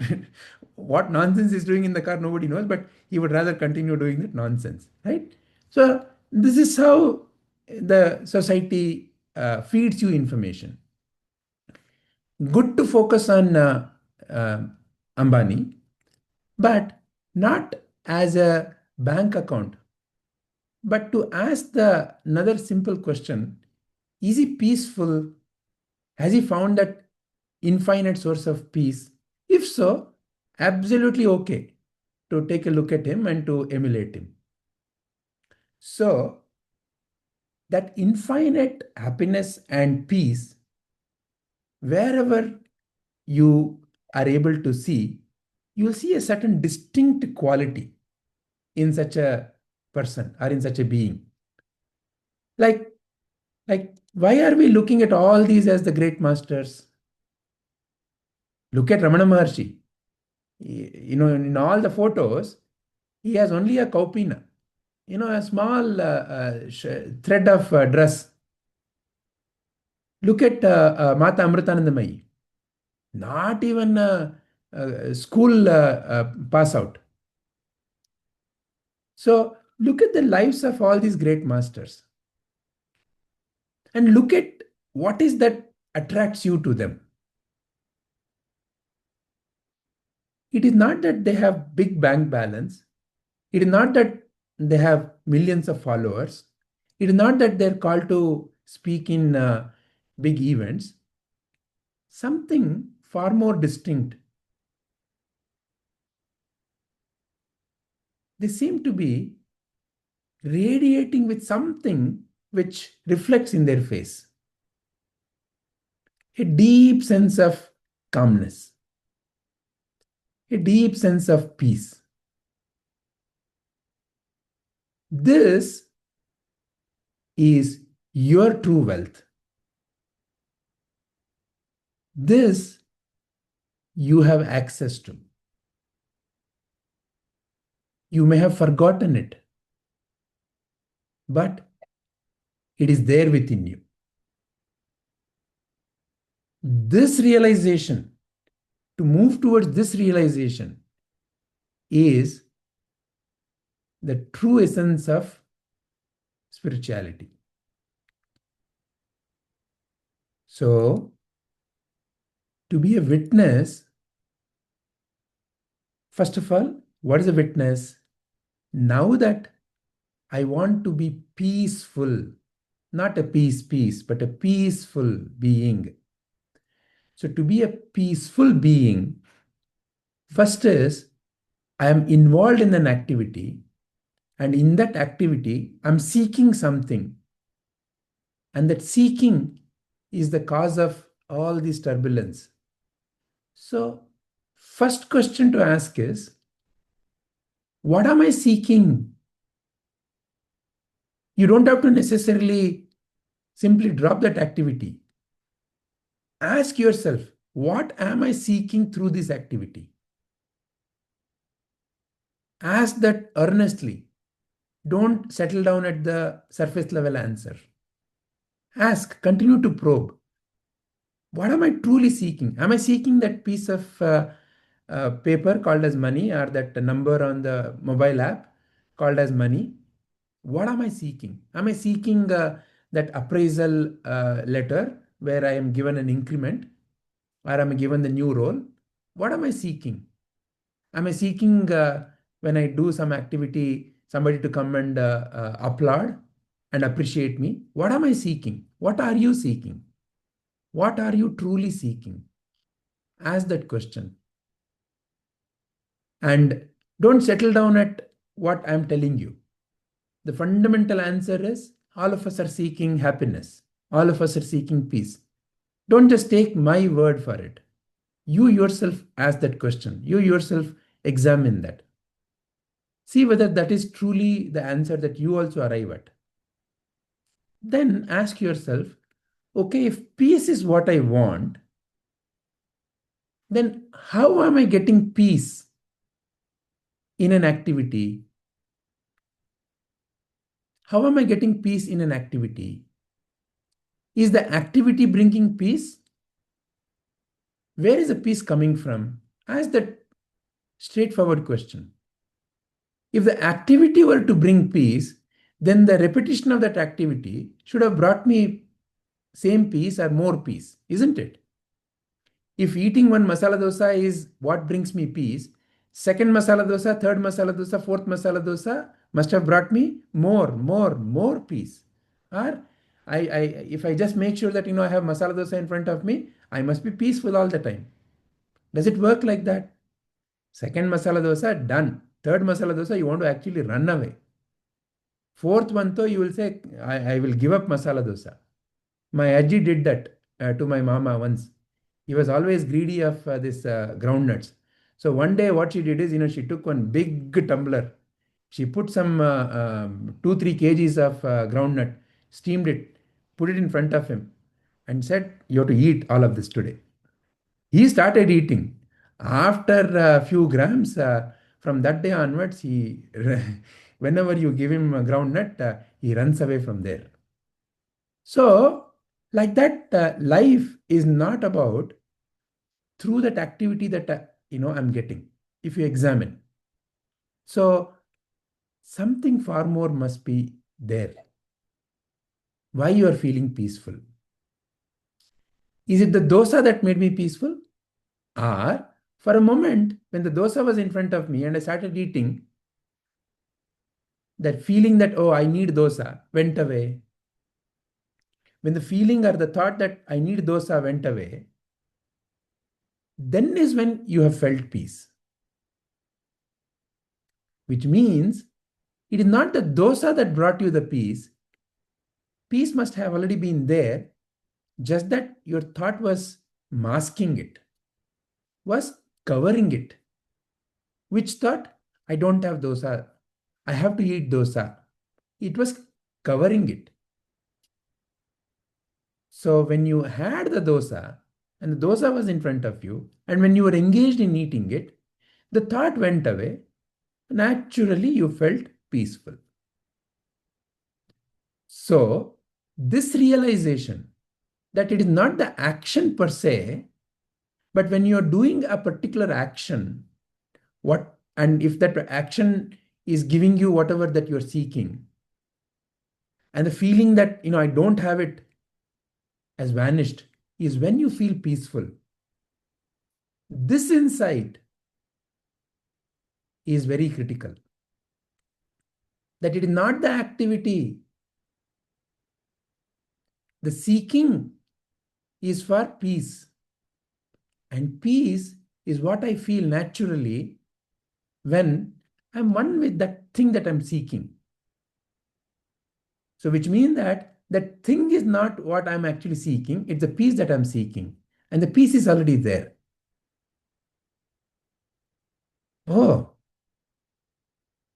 what nonsense he's doing in the car, nobody knows, but he would rather continue doing that nonsense, right? So this is how the society feeds you information. Good to focus on Ambani, but not as a bank account, but to ask another simple question: is he peaceful? Has he found that infinite source of peace? If so, absolutely okay to take a look at him and to emulate him. So that infinite happiness and peace, wherever you are able to see, you'll see a certain distinct quality in such a person or in such a being. Like, why are we looking at all these as the great masters? Look at Ramana Maharshi. In all the photos, he has only a kaupina, a small thread of dress. Look at Mata Amritanandamayi. Not even a school pass out. So look at the lives of all these great masters and look at what is that attracts you to them. It is not that they have big bank balance. It is not that they have millions of followers. It is not that they're called to speak in big events. Something far more distinct. They seem to be radiating with something which reflects in their face. A deep sense of calmness, a deep sense of peace. This is your true wealth. This you have access to. You may have forgotten it, but it is there within you. This realization, to move towards this realization, is the true essence of spirituality. So, to be a witness, first of all, what is a witness? Now that I want to be peaceful, not a peace, but a peaceful being. So to be a peaceful being, first is I am involved in an activity, and in that activity, I'm seeking something. And that seeking is the cause of all this turbulence. So, first question to ask is, what am I seeking? You don't have to necessarily simply drop that activity. Ask yourself, what am I seeking through this activity? Ask that earnestly. Don't settle down at the surface level answer. Ask, continue to probe. What am I truly seeking? Am I seeking that piece of paper called as money, or that number on the mobile app called as money? What am I seeking? Am I seeking that appraisal letter where I am given an increment, or am I given the new role? What am I seeking? Am I seeking when I do some activity, somebody to come and applaud and appreciate me? What am I seeking? What are you seeking? What are you truly seeking? Ask that question. And don't settle down at what I'm telling you. The fundamental answer is all of us are seeking happiness. All of us are seeking peace. Don't just take my word for it. You yourself ask that question. You yourself examine that. See whether that is truly the answer that you also arrive at. Then ask yourself, okay, if peace is what I want, then how am I getting peace in an activity? How am I getting peace in an activity? Is the activity bringing peace? Where is the peace coming from? Ask that straightforward question. If the activity were to bring peace, then the repetition of that activity should have brought me same peace or more peace, isn't it? If eating one masala dosa is what brings me peace, second masala dosa, third masala dosa, fourth masala dosa must have brought me more peace. Or if I just make sure that I have masala dosa in front of me, I must be peaceful all the time. Does it work like that? Second masala dosa, done. Third masala dosa, you want to actually run away. Fourth one, though, you will say, I will give up masala dosa. My Ajji did that to my mama once. He was always greedy of this groundnuts. So one day what she did is, she took one big tumbler. She put some 2-3 kgs of groundnut, steamed it, put it in front of him, and said, "You have to eat all of this today." He started eating. After a few grams, from that day onwards, whenever you give him a groundnut, he runs away from there. So, like that, life is not about through that activity that I'm getting. If you examine, so something far more must be there. Why you are feeling peaceful? Is it the dosa that made me peaceful? Or for a moment, when the dosa was in front of me and I started eating, that feeling that, oh, I need dosa went away. When the feeling or the thought that I need dosa went away, then is when you have felt peace. Which means it is not the dosa that brought you the peace. Peace must have already been there, just that your thought was masking it, was covering it. Which thought? I don't have dosa. I have to eat dosa. It was covering it. So when you had the dosa and the dosa was in front of you, and when you were engaged in eating it, the thought went away. Naturally, you felt peaceful. So this realization that it is not the action per se, but when you're doing a particular action, and if that action is giving you whatever that you're seeking, and the feeling that I don't have it has vanished, is when you feel peaceful. This insight is very critical. That it is not the activity. The seeking is for peace. And peace is what I feel naturally when I'm one with that thing that I'm seeking. So which means that that thing is not what I'm actually seeking, it's the peace that I'm seeking. And the peace is already there. Oh,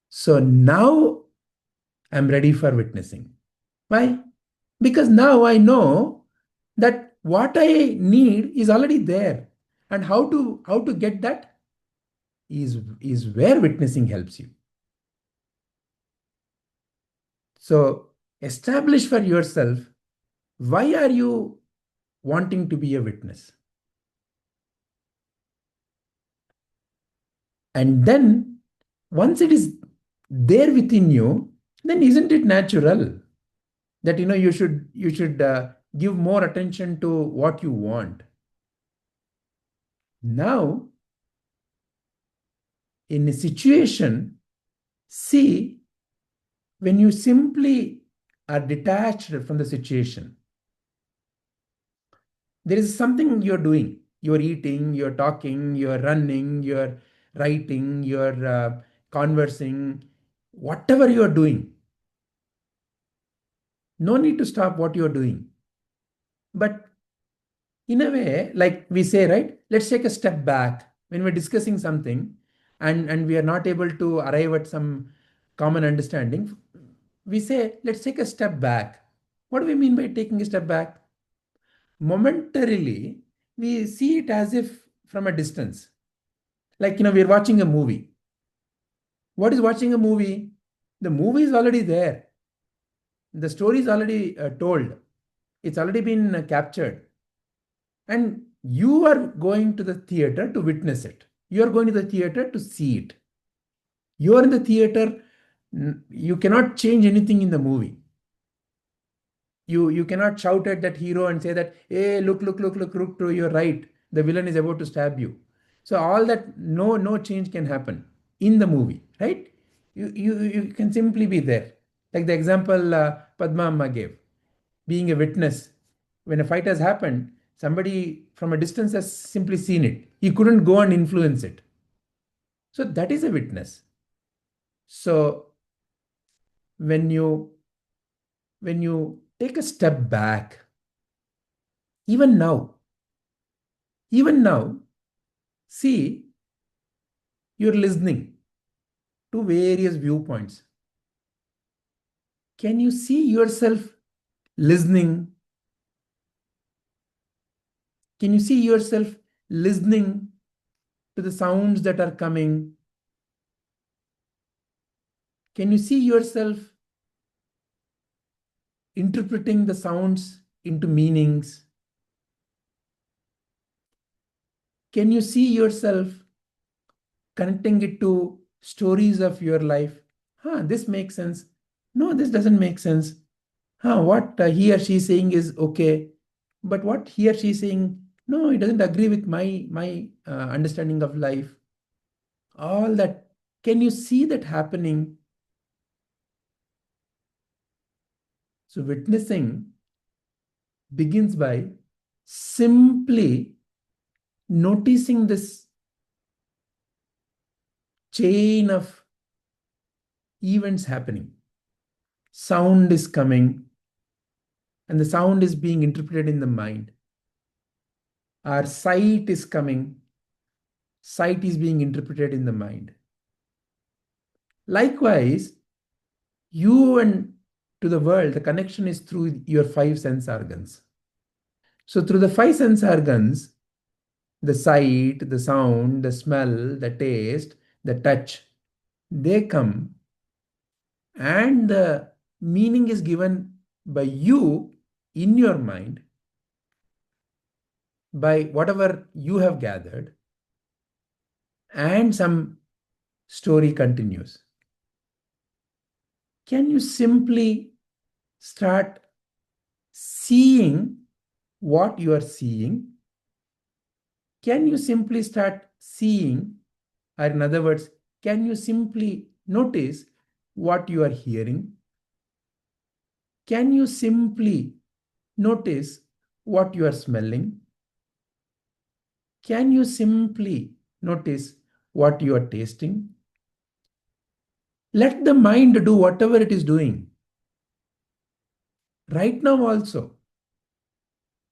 so now I'm ready for witnessing. Why? Because now I know that what I need is already there. And how to get that is where witnessing helps you. So establish for yourself, why are you wanting to be a witness? And then once it is there within you, then isn't it natural that you should give more attention to what you want? Now, in a situation, see, when you simply are detached from the situation, there is something you're doing. You're eating, you're talking, you're running, you're writing, you're conversing, whatever you're doing. No need to stop what you're doing. But in a way, like we say, right, let's take a step back when we're discussing something and we are not able to arrive at some common understanding. We say, let's take a step back. What do we mean by taking a step back? Momentarily, we see it as if from a distance. Like, we're watching a movie. What is watching a movie? The movie is already there. The story is already told. It's already been captured. And you are going to the theater to witness it. You are going to the theater to see it. You are in the theater. You cannot change anything in the movie. You cannot shout at that hero and say that, hey, look to your right. The villain is about to stab you. So all that, no change can happen in the movie, right? You can simply be there. Like the example Padma Amma gave, being a witness. When a fight has happened, somebody from a distance has simply seen it. He couldn't go and influence it. So that is a witness. So when you take a step back, even now, see, you're listening to various viewpoints. Can you see yourself listening? Can you see yourself listening to the sounds that are coming? Can you see yourself interpreting the sounds into meanings? Can you see yourself connecting it to stories of your life? This makes sense. No, this doesn't make sense. What he or she is saying is okay, but what he or she is saying, no, it doesn't agree with my understanding of life. All that. Can you see that happening? So witnessing begins by simply noticing this chain of events happening. Sound is coming, and the sound is being interpreted in the mind. Our sight is coming, sight is being interpreted in the mind. Likewise, you and to the world, the connection is through your five sense organs. So through the five sense organs, the sight, the sound, the smell, the taste, the touch, they come, and the meaning is given by you in your mind, by whatever you have gathered, and some story continues. Can you simply start seeing what you are seeing? Can you simply start seeing, or in other words, can you simply notice what you are hearing? Can you simply notice what you are smelling? Can you simply notice what you are tasting? Let the mind do whatever it is doing. Right now also,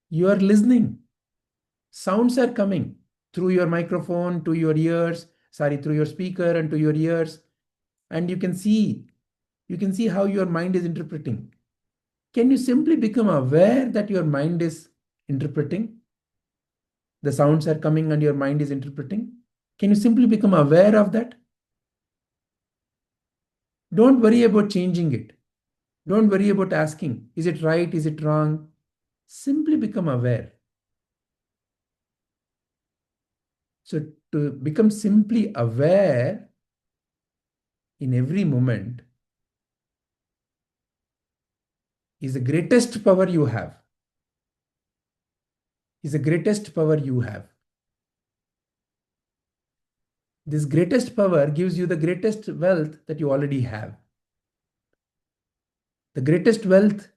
you are listening. Sounds are coming through your microphone to your ears, through your speaker and to your ears. And you can see how your mind is interpreting. Can you simply become aware that your mind is interpreting? The sounds are coming and your mind is interpreting. Can you simply become aware of that? Don't worry about changing it. Don't worry about asking, is it right? Is it wrong? Simply become aware. So to become simply aware in every moment is the greatest power you have. Is the greatest power you have. This greatest power gives you the greatest wealth that you already have. The greatest wealth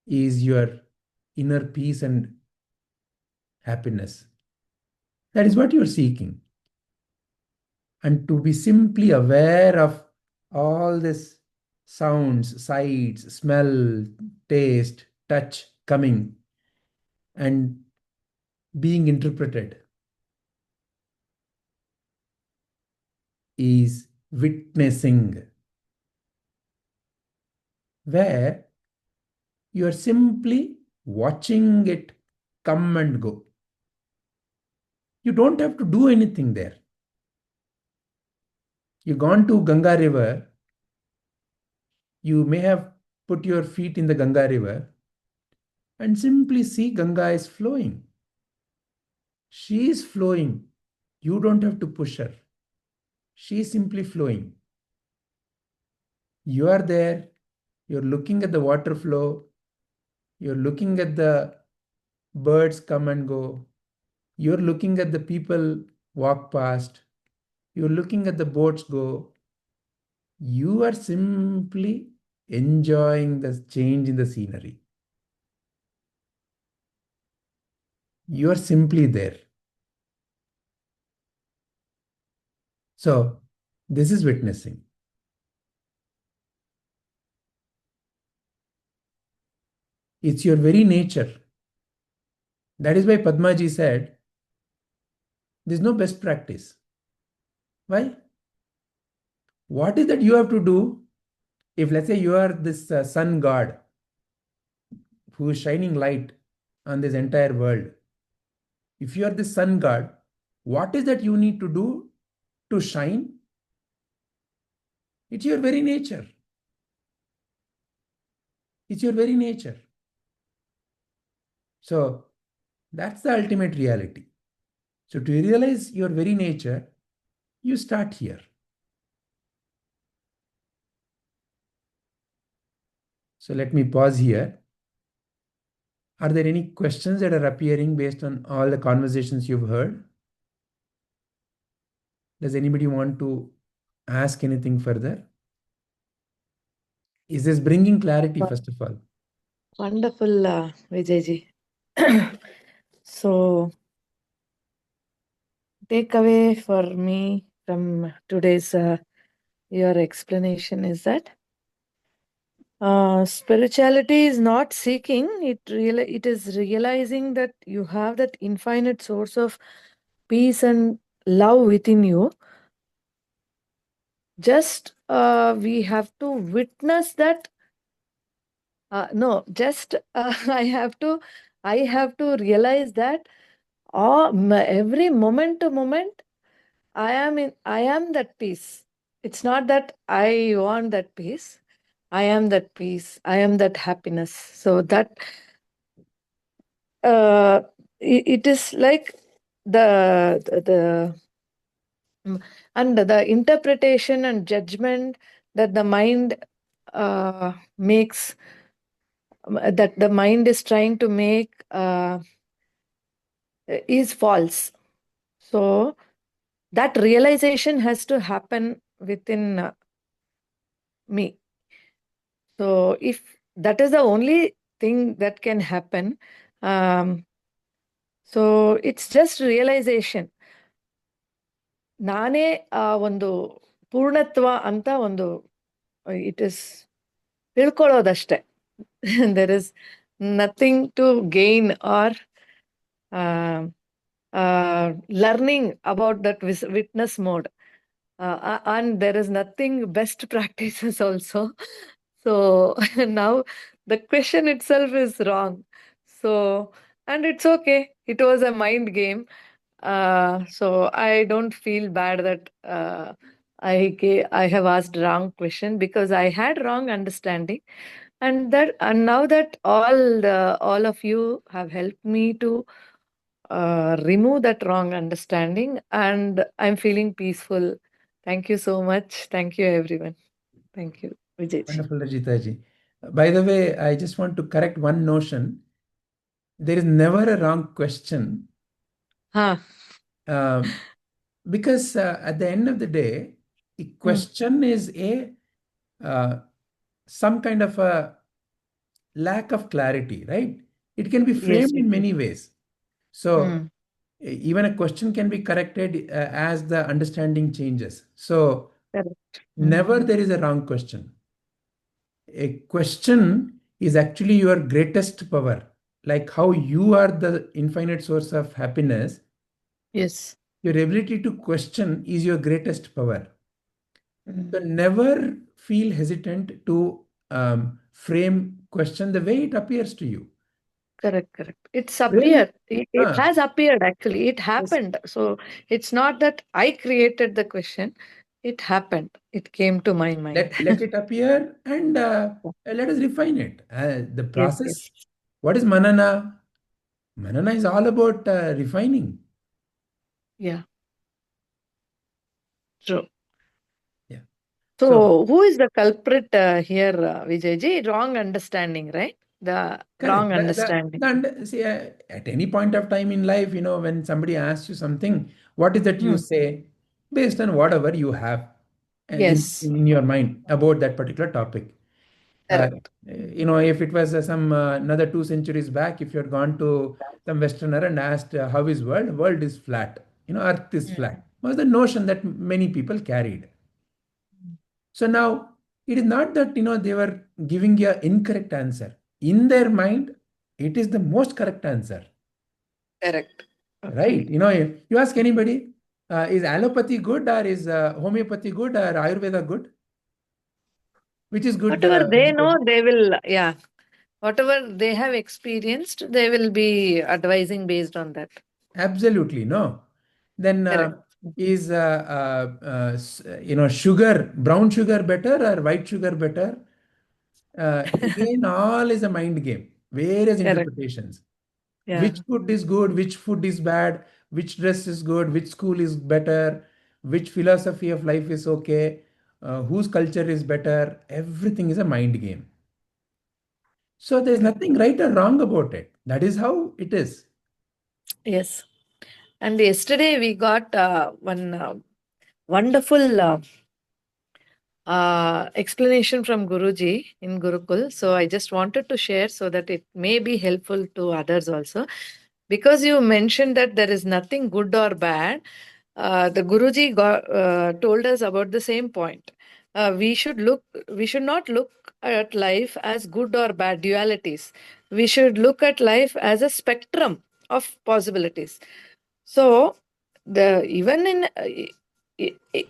is your inner peace and happiness. That is what you are seeking. And to be simply aware of all this sounds, sights, smell, taste, touch coming and being interpreted is witnessing, where you are simply watching it come and go. You don't have to do anything there. You've gone to Ganga River, you may have put your feet in the Ganga River and simply see Ganga is flowing. She is flowing. You don't have to push her. She is simply flowing. You are there, you're looking at the water flow, you're looking at the birds come and go, you're looking at the people walk past, you're looking at the boats go. You are simply enjoying the change in the scenery. You are simply there. So, this is witnessing. It's your very nature. That is why Padmaji said, there's no best practice. Why? What is that you have to do? If let's say you are this sun god who is shining light on this entire world, if you are the sun god, what is that you need to do to shine? It's your very nature. It's your very nature. So that's the ultimate reality. So to realize your very nature, you start here. So let me pause here. Are there any questions that are appearing based on all the conversations you've heard? Does anybody want to ask anything further? Is this bringing clarity, first of all? Wonderful, Vijayji. So, takeaway for me from today's your explanation is that spirituality is not seeking, it is realizing that you have that infinite source of peace and love within you. Just we have to witness that. No, just I have to realize that every moment to moment I am that peace. It's not that I want that peace. I am that peace. I am that happiness. So that uh, it is like the and the interpretation and judgment that the mind makes, that the mind is trying to make, is false. So that realization has to happen within me. So if that is the only thing that can happen, so it's just realization. ನಾನೇ ಒಂದು ಪೂರ್ಣತ್ವ ಅಂತ ಒಂದು it is ತಿಳ್ಕೊಳ್ಳೋದಷ್ಟೇ. There is nothing to gain or learning about that witness mode, and there is nothing best practices also. So now the question itself is wrong. So, and it's okay, it was a mind game. So I don't feel bad that I have asked wrong question, because I had wrong understanding, and now that all of you have helped me to remove that wrong understanding, and I'm feeling peaceful. Thank you so much. Thank you, everyone. Thank you, Vijay. Wonderful, Rajita ji. By the way, I just want to correct one notion. There is never a wrong question. Because at the end of the day, a question is some kind of a lack of clarity, right? It can be framed in many ways. So even a question can be corrected as the understanding changes. So never there is a wrong question. A question is actually your greatest power. Like how you are the infinite source of happiness. Yes. Your ability to question is your greatest power. So never feel hesitant to frame question the way it appears to you. Correct. It's appeared. It has appeared, actually. It happened. Yes. So it's not that I created the question. It happened. It came to my mind. Let it appear, and let us refine it. The process. Yes. What is manana? Manana is all about refining. Yeah. True. Yeah. So who is the culprit here, Vijayji? Wrong understanding, right? The wrong understanding. See, at any point of time in life, when somebody asks you something, what is that you say based on whatever you have in your mind about that particular topic. If it was some another 2 centuries back, if you had gone to some Westerner and asked how is world is flat, earth is flat, was the notion that many people carried. So now it is not that they were giving you an incorrect answer. In their mind, it is the most correct answer. Correct. Right? You ask anybody, Is allopathy good, or is homeopathy good, or Ayurveda good? Which is good? Whatever they know, they will, yeah. Whatever they have experienced, they will be advising based on that. Absolutely no. Then Correct. is sugar, brown sugar better or white sugar better? Again, all is a mind game. Various Correct. interpretations. Yeah. Which food is good? Which food is bad? Which dress is good? Which school is better? Which philosophy of life is okay? Whose culture is better? Everything is a mind game. So there's Correct. nothing right or wrong about it. That is how it is. Yes. And yesterday we got one wonderful explanation from Guruji in Gurukul. So I just wanted to share so that it may be helpful to others also. Because you mentioned that there is nothing good or bad, the Guruji told us about the same point. We should not look at life as good or bad dualities. We should look at life as a spectrum of possibilities. So, even in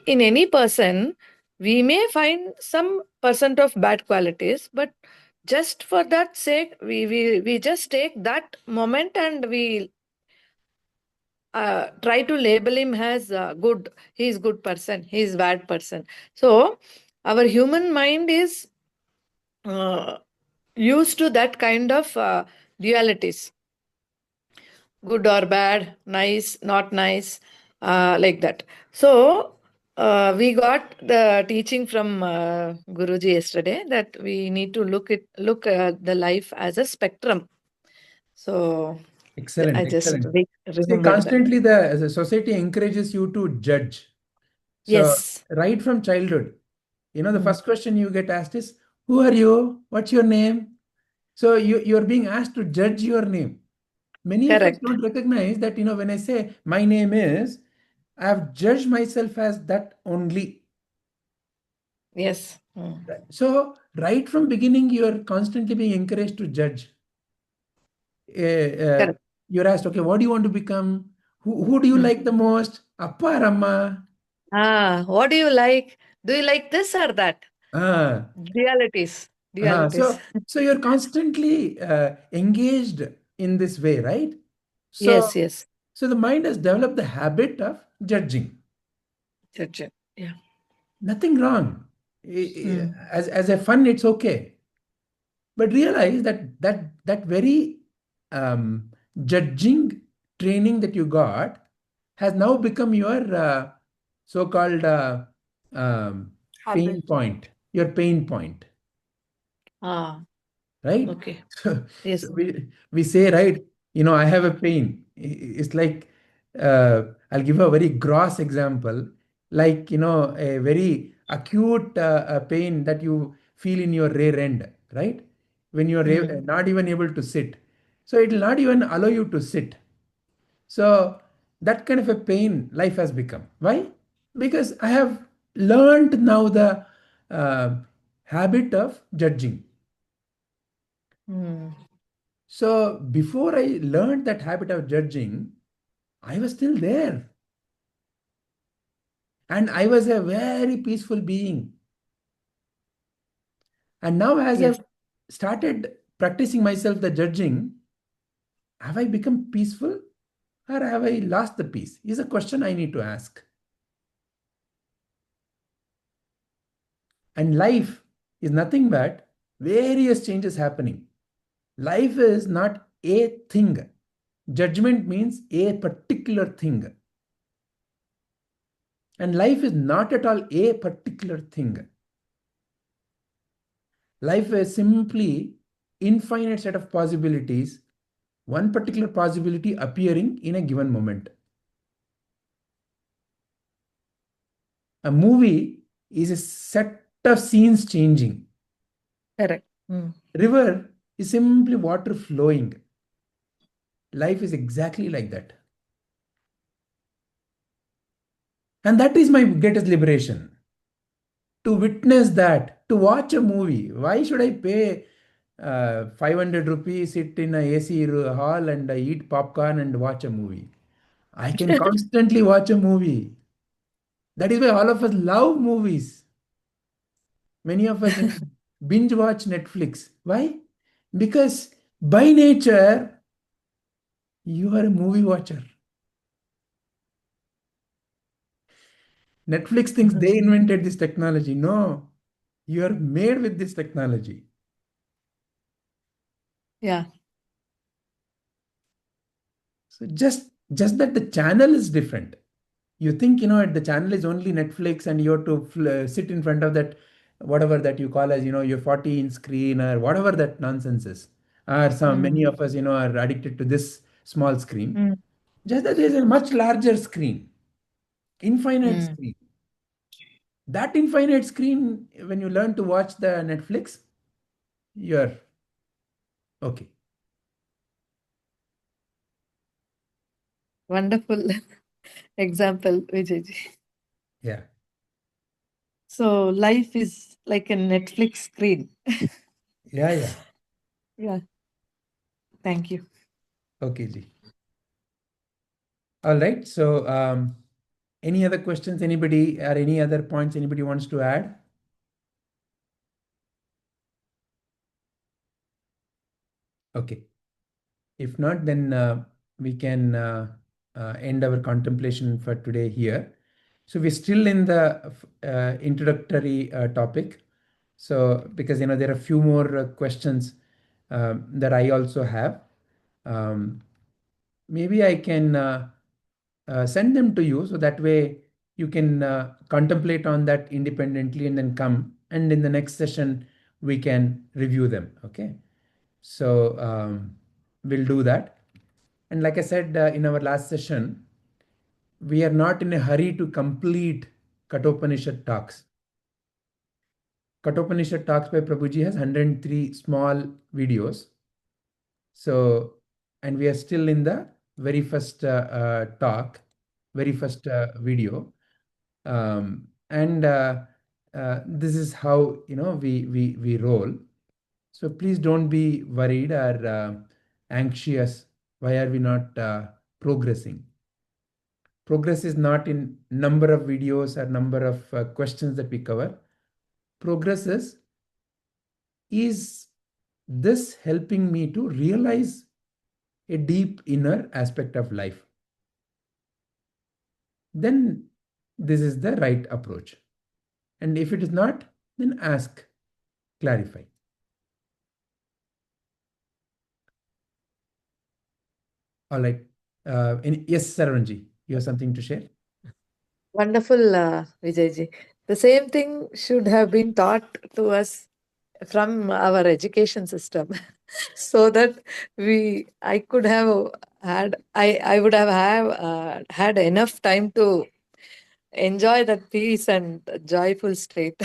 any person, we may find some percent of bad qualities, but just for that sake, we just take that moment and we try to label him as good. He is good person. He is bad person. So, our human mind is uh, used to that kind of dualities, good or bad, nice, not nice, like that. So we got the teaching from Guruji yesterday that we need to look at the life as a spectrum. So Excellent, I just excellent. See, remembered that. constantly the society encourages you to judge. So Yes. right from childhood, the Mm. first question you get asked is, "Who are you? What's your name?" So you're being asked to judge your name. Many of us Correct. don't recognize that, when I say my name is, I have judged myself as that only. Yes. Mm. So right from beginning, you're constantly being encouraged to judge. Correct. You're asked, okay, what do you want to become? Who do you Mm. like the most? Appa or Amma? What do you like? Do you like this or that? Ah, Dualities. Dualities. so you're constantly engaged in this way, right? So, Yes, yes. so the mind has developed the habit of judging. Judge. Yeah. Nothing wrong. Mm. As a fun, it's okay. But realize that very judging training that you got has now become your so-called pain Habit. point. Your pain point, Ah, right? okay. So, Yes. so we say, right, I have a pain. It's like, I'll give a very gross example, like, a very acute pain that you feel in your rear end, right? When you're Mm. not even able to sit. So it will not even allow you to sit. So that kind of a pain life has become. Why? Because I have learned now the uh, habit of judging. Mm. So before I learned that habit of judging, I was still there. And I was a very peaceful being. And now, as Yes. I've started practicing myself the judging, have I become peaceful or have I lost the peace? Is a question I need to ask. And life is nothing but various changes happening. Life is not a thing. Judgment means a particular thing. And life is not at all a particular thing. Life is simply infinite set of possibilities, one particular possibility appearing in a given moment. A movie is a set of scenes changing. Correct. Mm. River is simply water flowing. Life is exactly like that. And that is my greatest liberation. To witness that, to watch a movie. Why should I pay 500 rupees, sit in a AC hall and eat popcorn and watch a movie? I can constantly watch a movie. That is why all of us love movies. Many of us binge watch Netflix. Why? Because by nature, you are a movie watcher. Netflix thinks they invented this technology. No, you are made with this technology. Yeah. So just that the channel is different. You think, the channel is only Netflix and you have to sit in front of that, whatever that you call as, your 40-inch screen or whatever that nonsense is. Or many of us, are addicted to this small screen. Mm. Just that there is a much larger screen, infinite Mm. screen. That infinite screen, when you learn to watch the Netflix, you're okay. Wonderful example, Vijayji. Yeah. So life is like a Netflix screen. Yeah. Yeah. Thank you. Okay, Ji. All right. So, any other questions? Anybody or any other points anybody wants to add? Okay. If not, then we can end our contemplation for today here. So we're still in the introductory topic. So because there are a few more questions that I also have. Maybe I can send them to you so that way you can contemplate on that independently and then come, and in the next session we can review them. Okay. So we'll do that. And like I said in our last session, we are not in a hurry to complete Katopanishad talks. Katopanishad talks by Prabhuji has 103 small videos. So, and we are still in the very first talk, very first video. And this is how, we roll. So please don't be worried or anxious. Why are we not progressing? Progress is not in number of videos or number of questions that we cover. Progress is this helping me to realize a deep inner aspect of life? Then this is the right approach. And if it is not, then ask, clarify. All right. Yes, Saranji, you have something to share? Wonderful, Vijayji. The same thing should have been taught to us from our education system so that I could have I would have had enough time to enjoy that peace and joyful state.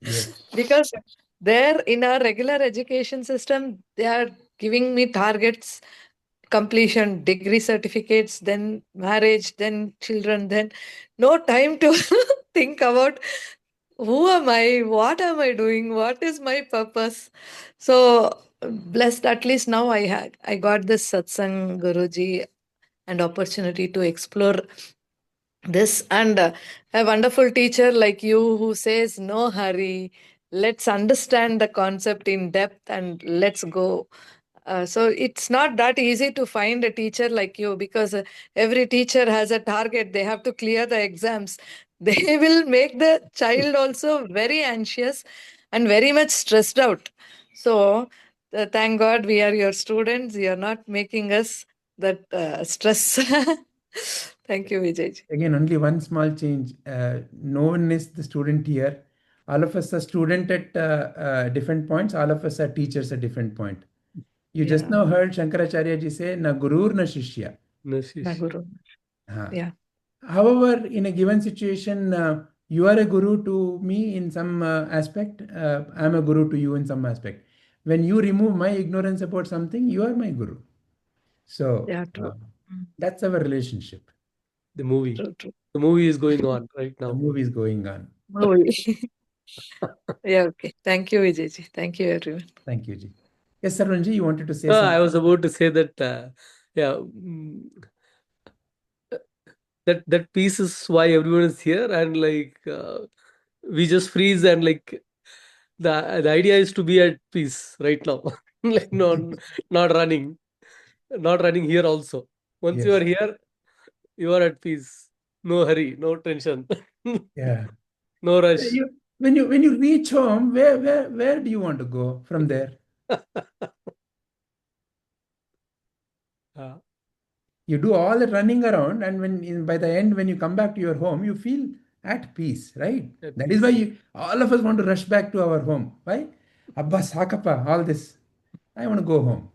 Yes. Because there in our regular education system, they are giving me targets, completion, degree certificates, then marriage, then children, then no time to think about who am I, what am I doing, what is my purpose. So blessed, at least now I got this satsang Guruji and opportunity to explore this, and a wonderful teacher like you who says no hurry, let's understand the concept in depth and let's go. So it's not that easy to find a teacher like you, because every teacher has a target. They have to clear the exams. They will make the child also very anxious and very much stressed out. So thank God we are your students. You are not making us that stress. Thank you, Vijay. Again, only one small change. No one is the student here. All of us are student at different points. All of us are teachers at different point. You just now heard Shankaracharya ji say, "Na gurur na shishya." Naguru. Yeah. However, in a given situation, you are a guru to me in some aspect. I'm a guru to you in some aspect. When you remove my ignorance about something, you are my guru. So Yeah, true. that's our relationship. The movie. True. The movie is going on right The now. movie is going on. Movie. Yeah, okay. Thank you, Vijay. Thank you, everyone. Thank you, Ji. Yes, Sarvanji, you wanted to say I something? was about to say that, that peace is why everyone is here, and like we just freeze, and like the idea is to be at peace right now. Like not running, not running here also. Once you Yes. are here, you are at peace. No hurry, no tension, Yeah. no rush. When you reach home, where do you want to go from there? Uh, You do all the running around, and by the end, when you come back to your home, you feel at peace, right? at That is why peace. all of us want to rush back to our home. Why? Abba Sakapa, all this. I want to go home.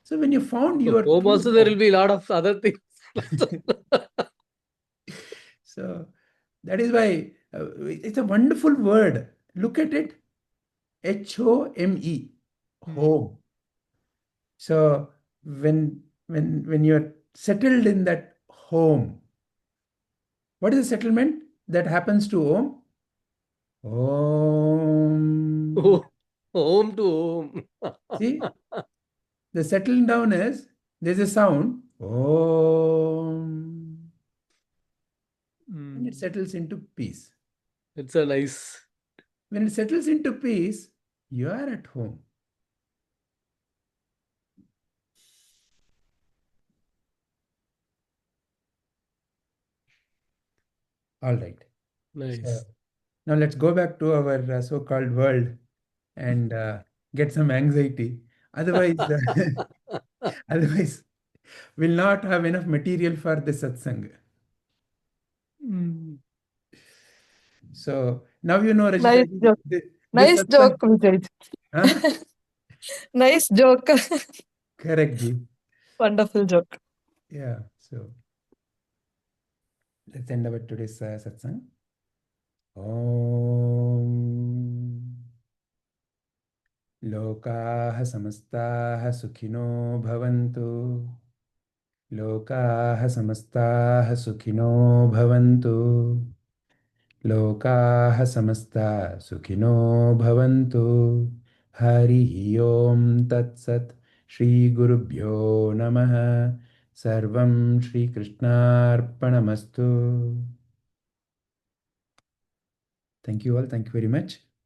So when you found So your home true also there will home, be a lot of other things. so that is why it's a wonderful word. Look at it, HOME, home. So when you're settled in that home, what is the settlement that happens to home? Om. Oh, home to home. See, the settling down is there's a sound. Om. And it settles into peace. It's a nice. When it settles into peace, you are at home. All right. Nice. So now let's go back to our so-called world and get some anxiety. Otherwise, otherwise, we'll not have enough material for the satsang. So now you know, Rajita, Nice joke. this Nice satsang. joke, Vijay. Huh? Nice joke. Correct, Ji. Wonderful joke. Yeah. So let's end our today's satsang. Om. लोकाः समस्ताः सुखिनो भवन्तु लोकाः समस्ताः सुखिनो भवन्तु लोकाः समस्ताः सुखिनो भवन्तु हरिः ओं तत्सत् श्रीगुरुभ्यो नमः सर्वं श्रीकृष्णार्पणमस्तु. Thank you all. Thank you very much.